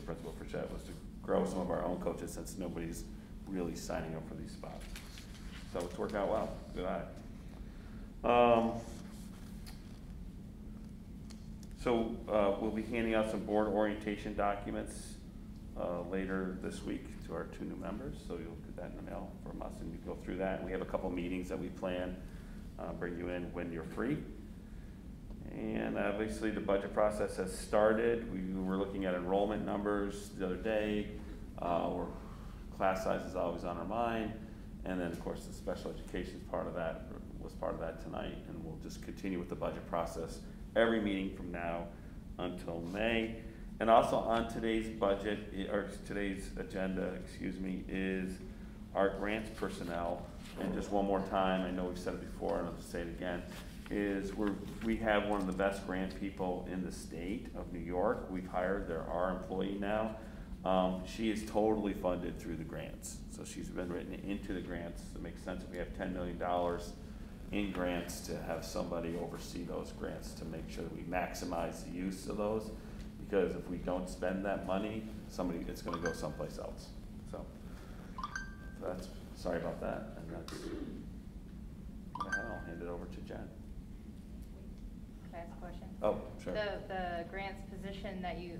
principal for Chet, was to grow some of our own coaches since nobody's really signing up for these spots. So it's worked out well. Good eye. So we'll be handing out some board orientation documents later this week to our 2 new members. So you'll get that in the mail from us and you go through that. And we have a couple meetings that we plan, bring you in when you're free. And obviously the budget process has started. We were looking at enrollment numbers the other day. Class size is always on our mind. And then of course the special education part of that was part of that tonight. And we'll just continue with the budget process every meeting from now until May. And also on today's budget, or today's agenda, is our grants personnel. And just one more time, I know we've said it before and I'll just say it again, we have one of the best grant people in the state of New York. We've hired, they're our employee now. She is totally funded through the grants. So she's been written into the grants. It makes sense if we have $10 million in grants to have somebody oversee those grants to make sure that we maximize the use of those. Because if we don't spend that money, it's going to go someplace else. So that's, sorry about that. And that's, I'll hand it over to Jen. Can I ask a question? Oh, sure. The grants position that you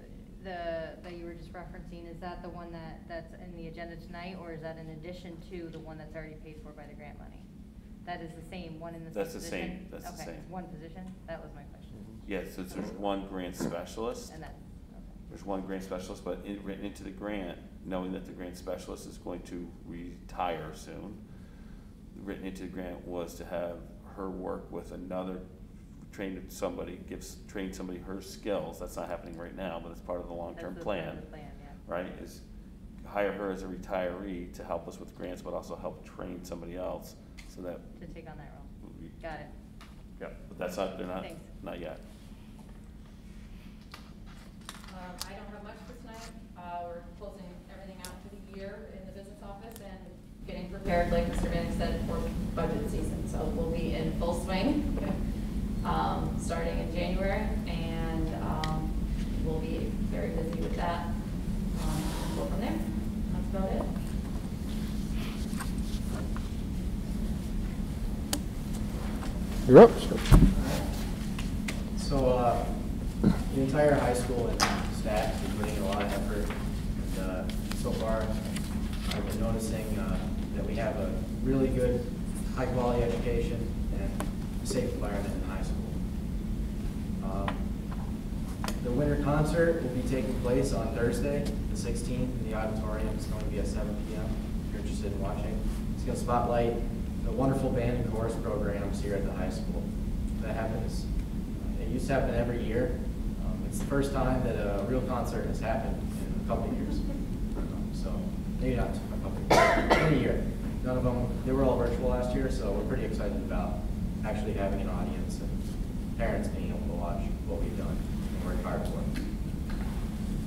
were just referencing, is that the one that's in the agenda tonight, or is that in addition to the one that's already paid for by the grant money? That is the same one in the same That's the position? same. That's the same. Okay, one position. That was my question. Yes, so there's one grant specialist. And that, okay. There's one grant specialist, but written into the grant, knowing that the grant specialist is going to retire soon, written into the grant was to have her work with another, train somebody her skills. That's not happening right now, but it's part of the long-term plan. Yeah. Right? Is hire her as a retiree to help us with grants, but also help train somebody else so that to take on that role. Got it. Yeah, but that's not, Thanks. not yet. I don't have much for tonight. We're closing everything out for the year in the business office and getting prepared, like Mr. Manning said, for budget season. So we'll be in full swing starting in January, and we'll be very busy with that. Go from there. That's about it. You're up. So the entire high school and staff is putting in a lot of effort. And, so far, I've been noticing that we have a really good, high-quality education and a safe environment in high school. The winter concert will be taking place on Thursday, the 16th, in the auditorium. It's going to be at 7 p.m. if you're interested in watching. It's going to spotlight the wonderful band and chorus programs here at the high school. That happens, it used to happen every year. It's the first time that a real concert has happened in a couple of years. So maybe not a couple of years, in a year. None of them, they were all virtual last year, so we're pretty excited about actually having an audience and parents being able to watch what we've done and work hard for.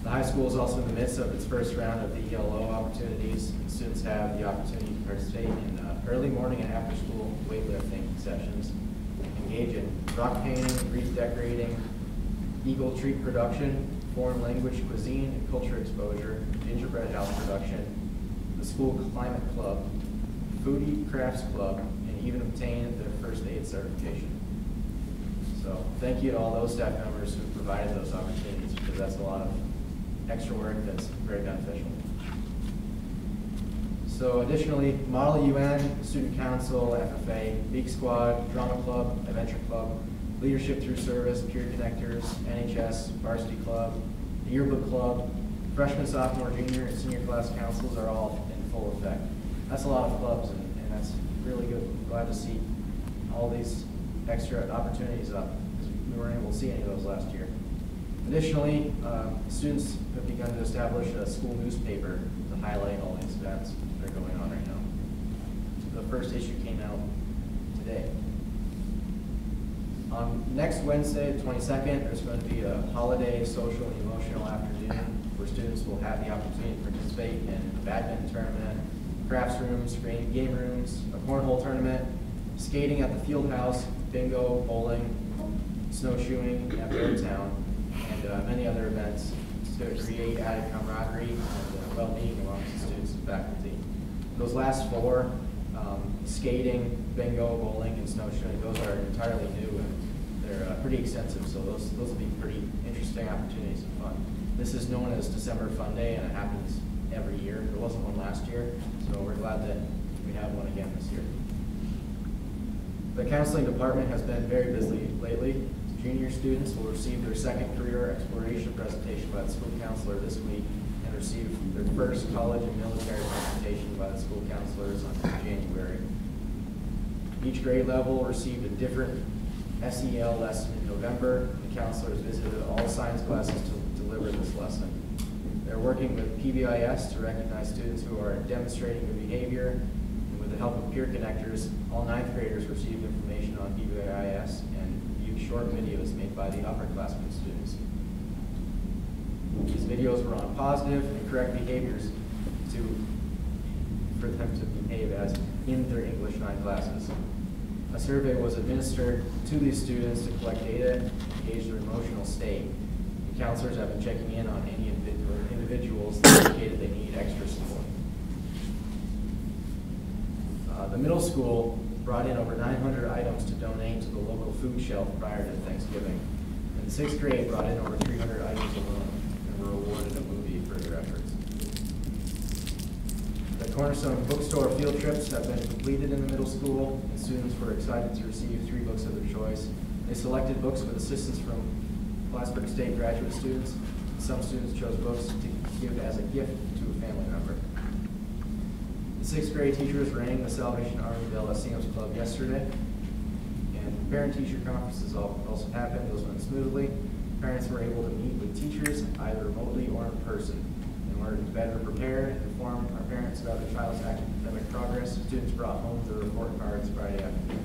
The high school is also in the midst of its first round of the ELO opportunities. Students have the opportunity to participate in early morning and after school weightlifting sessions, engage in rock painting, wreath decorating, eagle treat production, foreign language cuisine and culture exposure, gingerbread house production, the school climate club, foodie crafts club, and even obtain their first aid certification. So thank you to all those staff members who provided those opportunities, because that's a lot of extra work that's very beneficial. So additionally, Model UN, Student Council, FFA, Beak Squad, Drama Club, Adventure Club, Leadership Through Service, Peer Connectors, NHS, Varsity Club, the Yearbook Club, Freshman, Sophomore, Junior, and Senior Class Councils are all in full effect. That's a lot of clubs, and that's really good. I'm glad to see all these extra opportunities up, because we weren't able to see any of those last year. Additionally, students have begun to establish a school newspaper to highlight all these events that are going on right now. The first issue came out today. Next Wednesday, the 22nd, there's going to be a holiday social and emotional afternoon where students will have the opportunity to participate in a badminton tournament, crafts rooms, game rooms, a cornhole tournament, skating at the field house, bingo, bowling, snowshoeing at Beekmantown, and many other events to create added camaraderie and well-being amongst the students and faculty. Those last four, skating, bingo, bowling, and snowshoeing, those are entirely new and they're pretty extensive, so those will be pretty interesting opportunities and fun. This is known as December Fun Day, and it happens every year. There wasn't one last year, so we're glad that we have one again this year. The counseling department has been very busy lately. Junior students will receive their second career exploration presentation by the school counselor this week and receive their first college and military presentation by the school counselors on January. Each grade level received a different SEL lesson in November. The counselors visited all science classes to deliver this lesson. They're working with PBIS to recognize students who are demonstrating good behavior. And with the help of peer connectors, all 9th graders received information on PBIS and viewed short videos made by the upperclassmen students. These videos were on positive and correct behaviors for them to behave as in their English 9 classes. A survey was administered to these students to collect data and gauge their emotional state. The counselors have been checking in on any individuals that indicated they need extra support. The middle school brought in over 900 items to donate to the local food shelf prior to Thanksgiving. And the 6th grade brought in over 300 items alone and were awarded a movie for their efforts. The Cornerstone bookstore field trips have been completed in the middle school, and students were excited to receive 3 books of their choice. They selected books with assistance from Plattsburgh State graduate students. Some students chose books to give as a gift to a family member. The 6th grade teachers rang the Salvation Army bell at Sam's Club yesterday, and parent-teacher conferences also happened. Those went smoothly. Parents were able to meet with teachers either remotely or in person. In order to better prepare and inform our parents about their child's academic progress, students brought home their report cards Friday afternoon.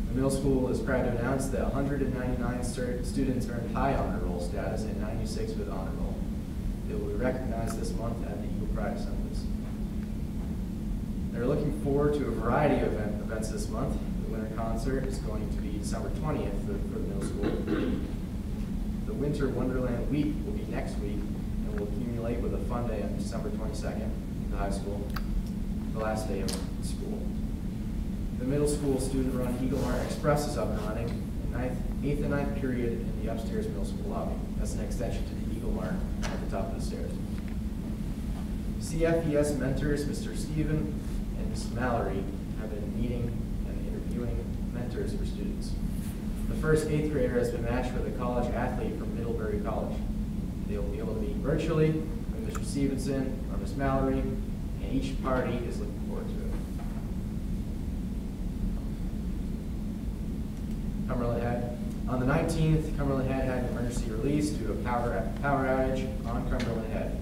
The middle school is proud to announce that 199 students earned high honor roll status and 96 with honor roll. They will be recognized this month at the Eagle Pride Assemblies. They're looking forward to a variety of events this month. The winter concert is going to be December 20th for the middle school. The Winter Wonderland Week will be next week and will accumulate with a fun day on December 22nd in the high school, the last day of school. The middle school student-run Eagle Mart Express is up and running in 8th and 9th period in the upstairs middle school lobby. That's an extension to the Eagle Mart at the top of the stairs. CFES mentors Mr. Stephen and Ms. Mallory have been meeting and interviewing mentors for students. The first 8th grader has been matched with a college athlete from Middlebury College. They will be able to meet virtually with Mr. Stevenson or Ms. Mallory, and each party is looking forward to it. Cumberland Head. On the 19th, Cumberland Head had an emergency release due to a power outage on Cumberland Head.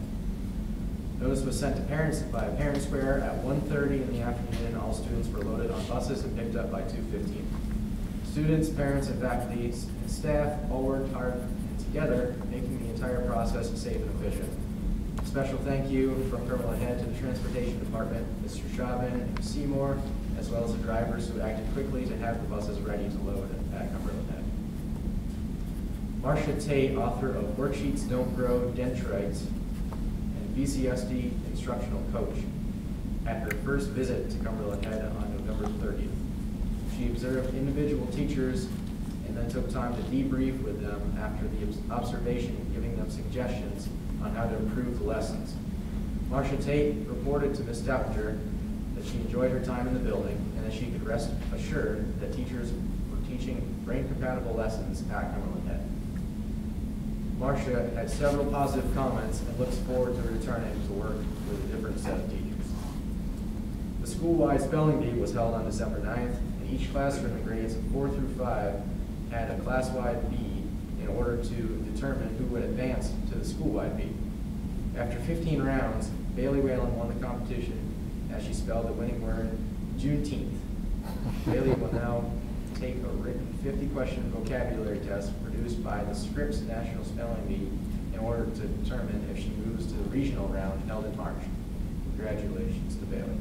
Notice was sent to parents by Parent Square at 1:30 in the afternoon. All students were loaded on buses and picked up by 2:15. Students, parents, and faculty and staff all worked hard together, making the entire process safe and efficient. A special thank you from Cumberland Head to the Transportation Department, Mr. Chauvin and Ms. Seymour, as well as the drivers who acted quickly to have the buses ready to load at Cumberland Head. Marcia Tate, author of Worksheets Don't Grow Dendrites and BCSD instructional coach, at her first visit to Cumberland Head on November 30th. She observed individual teachers and then took time to debrief with them after the observation, giving them suggestions on how to improve the lessons. Marcia Tate reported to Ms. Stouter that she enjoyed her time in the building and that she could rest assured that teachers were teaching brain-compatible lessons at Cumberland Head. Marcia had several positive comments and looks forward to returning to work with a different set of teachers. The school-wide spelling bee was held on December 9th, and each classroom in grades 4 through 5 had a class-wide bee in in order to determine who would advance to the school-wide meet. After 15 rounds, Bailey Whalen won the competition as she spelled the winning word Juneteenth. Bailey will now take a written 50-question vocabulary test produced by the Scripps National Spelling Bee in order to determine if she moves to the regional round held in March. Congratulations to Bailey.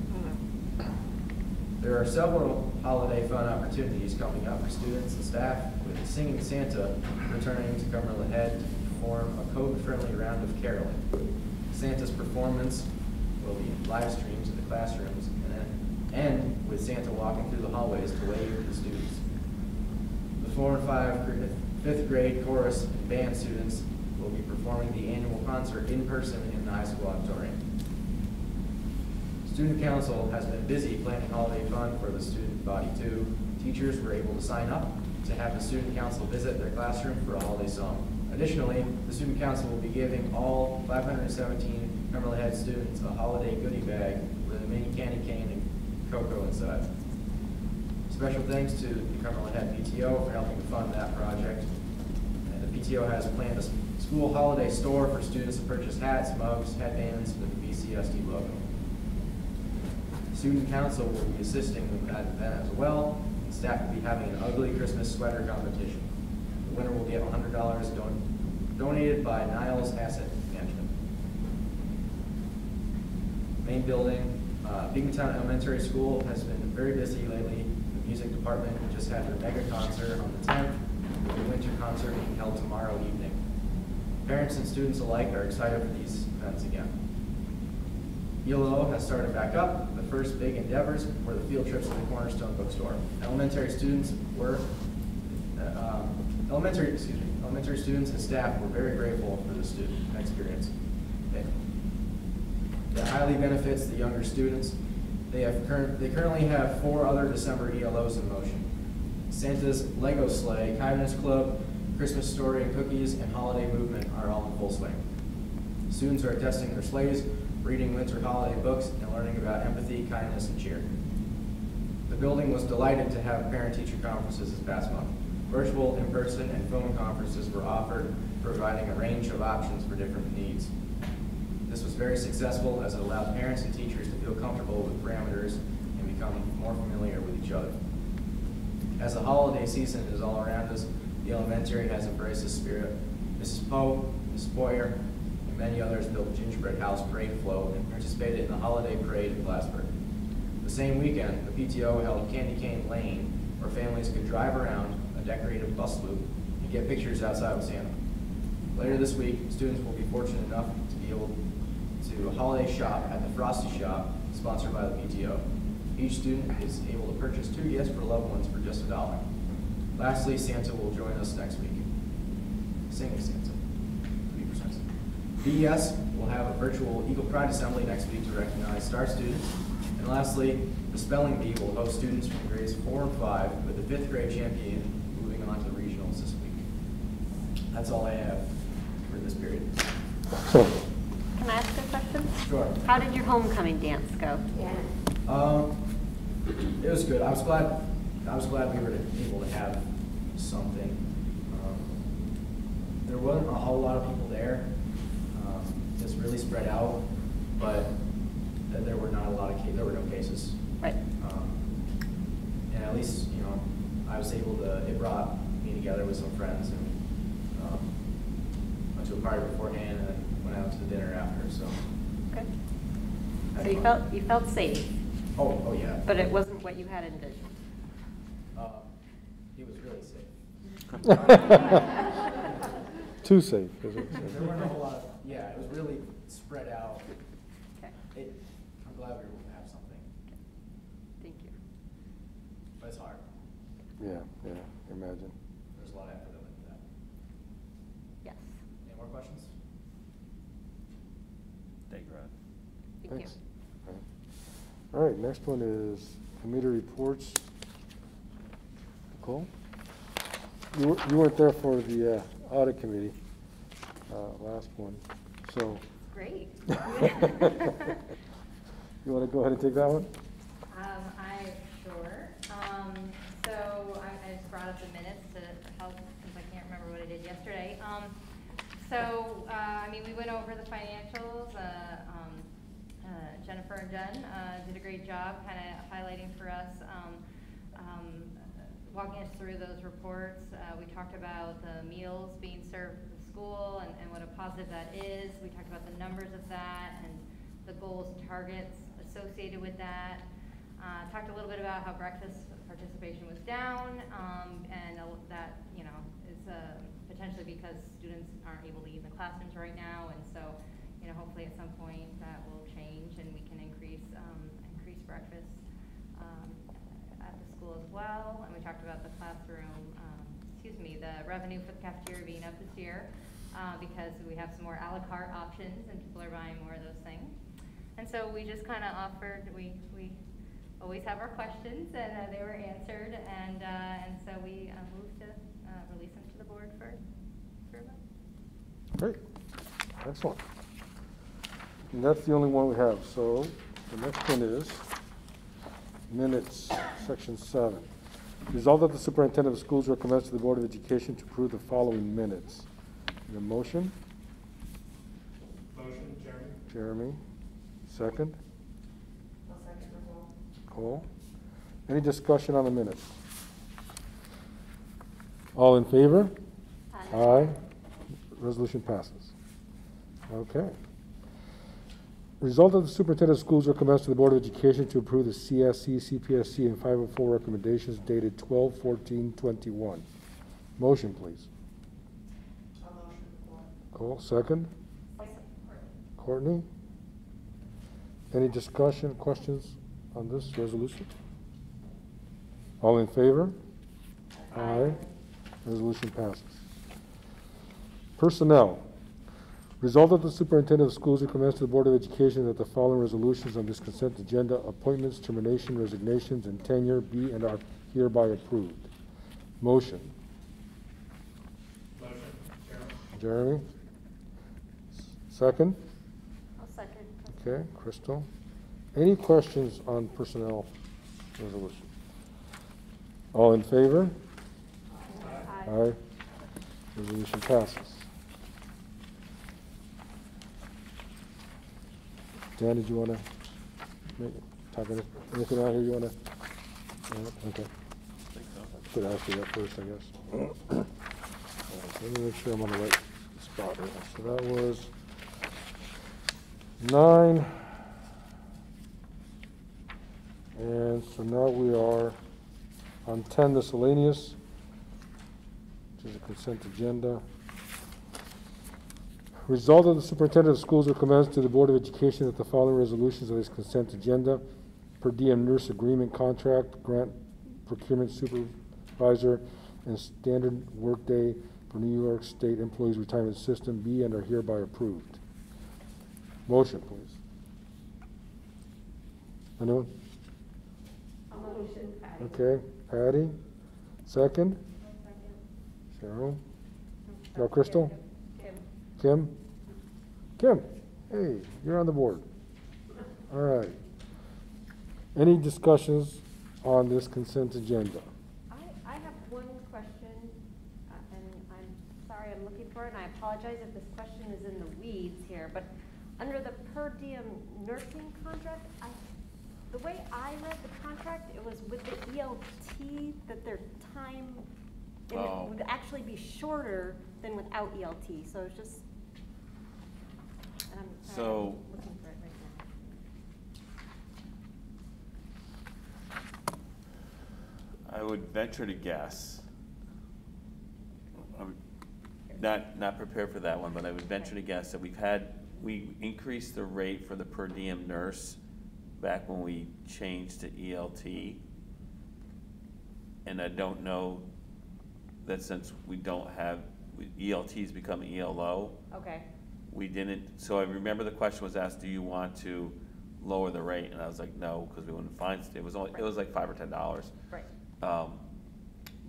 There are several holiday fun opportunities coming up for students and staff, with Singing Santa returning to Cumberland Head to perform a COVID-friendly round of caroling. Santa's performance will be live streams in the classrooms and then end with Santa walking through the hallways to wave to the students. The 4th and 5th grade chorus and band students will be performing the annual concert in person in the high school auditorium. Student Council has been busy planning holiday fun for the student body too. Teachers were able to sign up to have the Student Council visit their classroom for a holiday song. Additionally, the Student Council will be giving all 517 Cumberland Head students a holiday goodie bag with a mini candy cane and cocoa inside. Special thanks to the Cumberland Head PTO for helping fund that project. And the PTO has planned a school holiday store for students to purchase hats, mugs, headbands with the BCSD logo. Student Council will be assisting with that event as well, and staff will be having an ugly Christmas sweater competition. The winner will get $100 donated by Niles Asset Management. Main building, Beekmantown Elementary School has been very busy lately. The music department just had their mega concert on the 10th, with the winter concert being held tomorrow evening. Parents and students alike are excited for these events again. ELO has started back up. The first big endeavors were the field trips to the Cornerstone Bookstore. Elementary students and staff were very grateful for the student experience. It highly benefits the younger students. They currently have 4 other December ELOs in motion. Santa's Lego Sleigh, Kindness Club, Christmas Story and Cookies, and Holiday Movement are all in full swing. Students are testing their sleighs, reading winter holiday books, and learning about empathy, kindness, and cheer. The building was delighted to have parent-teacher conferences this past month. Virtual, in-person, and phone conferences were offered, providing a range of options for different needs. This was very successful as it allowed parents and teachers to feel comfortable with parameters and become more familiar with each other. As the holiday season is all around us, the elementary has embraced the spirit. Mrs. Poe, Mrs. Boyer, and many others built Gingerbread House Parade Float and participated in the holiday parade in Glassburg. The same weekend, the PTO held Candy Cane Lane, where families could drive around a decorated bus loop and get pictures outside with Santa. Later this week, students will be fortunate enough to be able to holiday shop at the Frosty Shop, sponsored by the PTO. Each student is able to purchase 2 gifts for loved ones for just $1. Lastly, Santa will join us next week. Singing Santa, to be precise. VES will have a virtual Eagle Pride Assembly next week to recognize star students. And lastly, the Spelling Bee will host students from grades 4 and 5 with the 5th grade champion moving on to the regionals this week. That's all I have for this period. Can I ask a question? Sure. How did your homecoming dance go? It was good. I was glad we were able to have something. There wasn't a whole lot of people there. It's really spread out, but there were not a lot of there were no cases. Right. And at least I was able to. It brought me together with some friends, and went to a party beforehand, and then went out to the dinner after. So. Okay. So you felt safe. Oh yeah. But it wasn't what you had envisioned. It was really safe. Too safe. There weren't a whole lot of, it was really spread out. Okay. I'm glad we were able to have something. Thank you. But it's hard. Yeah, imagine. There's a lot of effort into that. Yes. Any more questions? Thank you, Rod. Thank Thanks. All right, next one is committee reports. Nicole? You weren't there for the audit committee, last one, so. Great. You want to go ahead and take that one? Sure. So I just brought up the minutes to help, since I can't remember what I did yesterday. So, I mean, we went over the financials. Jennifer and Jen did a great job kind of highlighting for us, walking us through those reports. We talked about the meals being served at the school and what a positive that is. We talked about the numbers of that and the goals and targets associated with that. Talked a little bit about how breakfast participation was down, and that, you know, is potentially because students aren't able to eat in the classrooms right now, and so, you know, hopefully at some point that will change and we can increase breakfast at the school as well. And we talked about the classroom, the revenue for the cafeteria being up this year because we have some more a la carte options and people are buying more of those things. And so we just kind of offered, we always have our questions and they were answered, and so we moved to release them to the board for a vote. Great, excellent. And that's the only one we have. So the next one is minutes, section 7. Resolved that the superintendent of schools recommends to the Board of Education to approve the following minutes. The motion? Motion, Jeremy. Jeremy. Second? I'll second Nicole. Nicole. Any discussion on the minutes? All in favor? Aye. Aye. Resolution passes. Okay. Result of the superintendent of schools recommends to the Board of Education to approve the CSC, CPSC, and 504 recommendations dated 12/14/21. Motion, please. I'll motion Nicole. Nicole, second? Courtney. Any discussion, questions on this resolution? All in favor? Aye. Resolution passes. Personnel. Resolved that the superintendent of schools recommends to the Board of Education that the following resolutions on this consent agenda: appointments, termination, resignations, and tenure be and are hereby approved. Motion. Motion, Jeremy. Jeremy. Second? I'll second. Okay, Crystal. Any questions on personnel resolution? All in favor? Aye. Aye. Resolution passes. Dan, did you want to talk anything out here you want to? Okay. I think so. I could ask you that first, I guess. Let me make sure I'm on the right spot here. So that was 9. And so now we are on 10 miscellaneous, which is a consent agenda. Result of the superintendent of schools recommends to the Board of Education that the following resolutions of this consent agenda: per diem nurse agreement contract, grant procurement supervisor, and standard workday for New York State Employees Retirement System be and are hereby approved. Motion, please. Anyone? Motion, Patty. Okay, Patty. Second? Cheryl? No, Crystal? Kim? Kim, hey, you're on the board. All right. Any discussions on this consent agenda? I have one question, and I'm sorry I'm looking for it, and I apologize if this question is in the weeds here, but under the per diem nursing contract, the way I read the contract, it was with the ELT that their time, and it would actually be shorter than without ELT, so it's just, I'm looking for it right now. I would venture to guess. I'm not prepared for that one, but I would venture to guess that we increased the rate for the per diem nurse back when we changed to ELT. And I don't know that since we don't have, ELT's become ELO. Okay. We didn't, so I remember the question was asked, do you want to lower the rate? And I was like, no, because we wouldn't find, it was only, it was like $5 or $10. Right.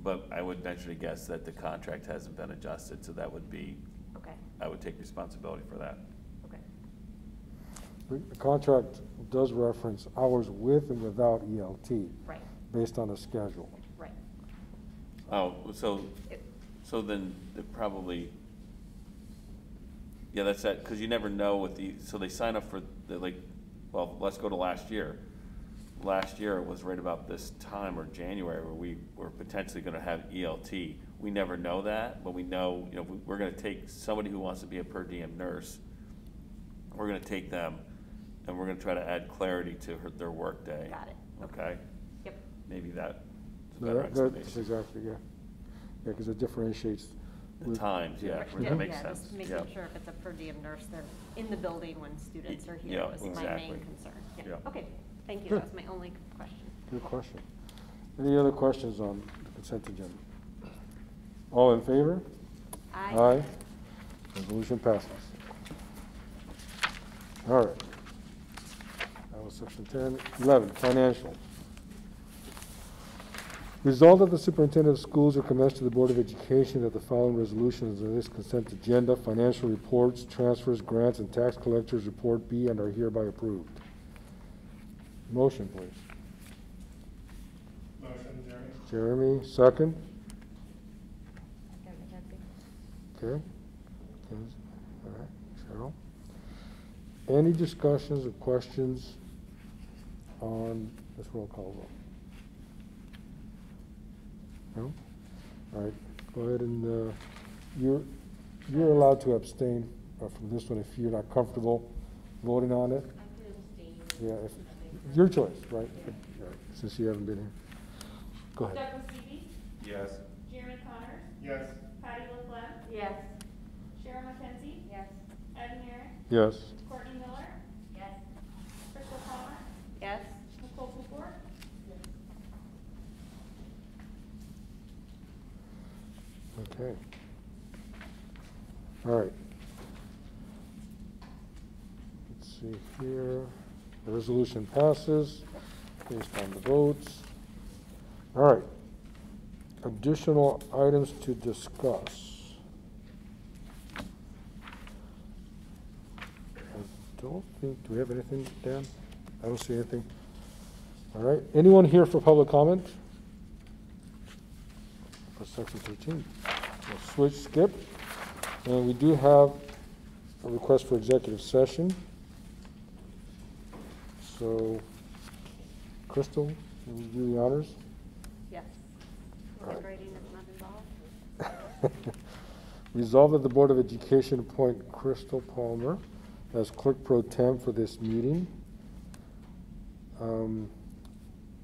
But I would venture to guess that the contract hasn't been adjusted, so that would be, Okay. I would take responsibility for that. Okay. The contract does reference hours with and without ELT. Right. Based on the schedule. Right. Oh, so then it probably, Yeah, that's that, because you never know with the, so they sign up for the, like, well, let's go to last year. Last year, it was right about this time, or January, where we were potentially gonna have ELT. We never know that, but we know, you know, we're gonna take somebody who wants to be a per diem nurse, we're gonna take them, and we're gonna try to add clarity to their workday. Got it. Okay? Yep. Maybe that's a No, better that's explanation. exactly, yeah. Yeah, because it differentiates. The with- times, yeah, Yeah, that makes yeah, sense. just making Yeah. sure if it's a per diem nurse, they're in the building when students are here. Yeah, Was my exactly. main concern. Yeah. Yeah. Okay, thank you. Good. That was my only question. Good question. Any other questions on the consent agenda? All in favor? Aye. Resolution passes. All right. That was section 10. 11, financial. Resolved that the superintendent of schools recommends to the Board of Education that the following resolutions in this consent agenda, financial reports, transfers, grants, and tax collectors report be and are hereby approved. Motion, please. Motion, Jeremy. Jeremy, second. Okay. All right, Cheryl. Any discussions or questions on this roll call vote? No? All right, go ahead and, you're allowed to abstain from this one if you're not comfortable voting on it. I could abstain. Yeah, if, your choice, right? Right, since you haven't been here. Go ahead. Douglas Stevie, Yes. Jeremy Connors, Yes. Patty LaFleur, Yes. Cheryl McKenzie, Yes. Ed Merrick, Yes. Courtney Miller, Yes. Crystal Palmer, Yes? Nicole Cooper, Okay. All right. Let's see here. The resolution passes based on the votes. All right. Additional items to discuss. I don't think, do we have anything, Dan? I don't see anything. All right. Anyone here for public comment? For section 13. We'll switch, skip. And we do have a request for executive session. So, Crystal, will you do the honors? Yes. All right. Handwriting is not involved. Resolved that the Board of Education appoint Crystal Palmer as clerk pro tem for this meeting. Do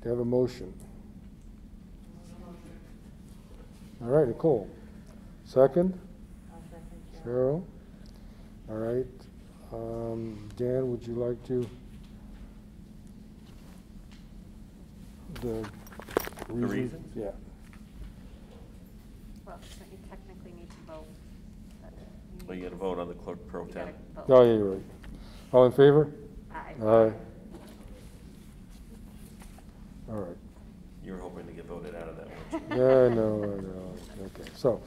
you have a motion? All right, Nicole. Second? Cheryl. All right. Dan, would you like to? The reasons? Yeah. Well, don't you technically need to vote? But you gotta vote on the clerk pro You tem. gotta vote. Oh, yeah, you're right. All in favor? Aye. Aye. All right. You were hoping to get voted out of that one. Yeah, no. Okay, so,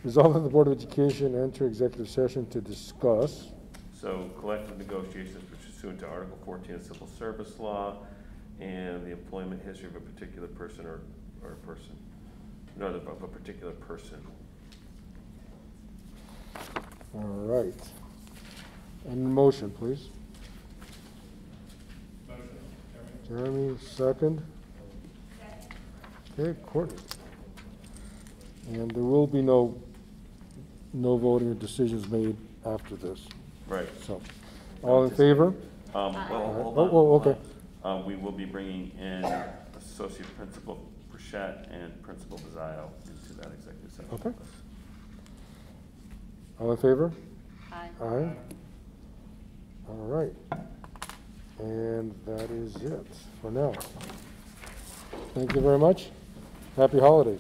resolve that the Board of Education enter executive session to discuss. So collective negotiations pursuant to Article 14 of Civil Service Law and the employment history of a particular person or person, no, of a particular person. All right. And motion, please. Motion, Jeremy. Jeremy, second. Okay, Courtney. And there will be no voting or decisions made after this. Right. So, all in favor? Well, hold on. Oh, okay. We will be bringing in Associate Principal Burchett and Principal Bazzaio into that executive session. Okay. All in favor? Aye. Aye. All right. And that is it for now. Thank you very much. Happy holidays.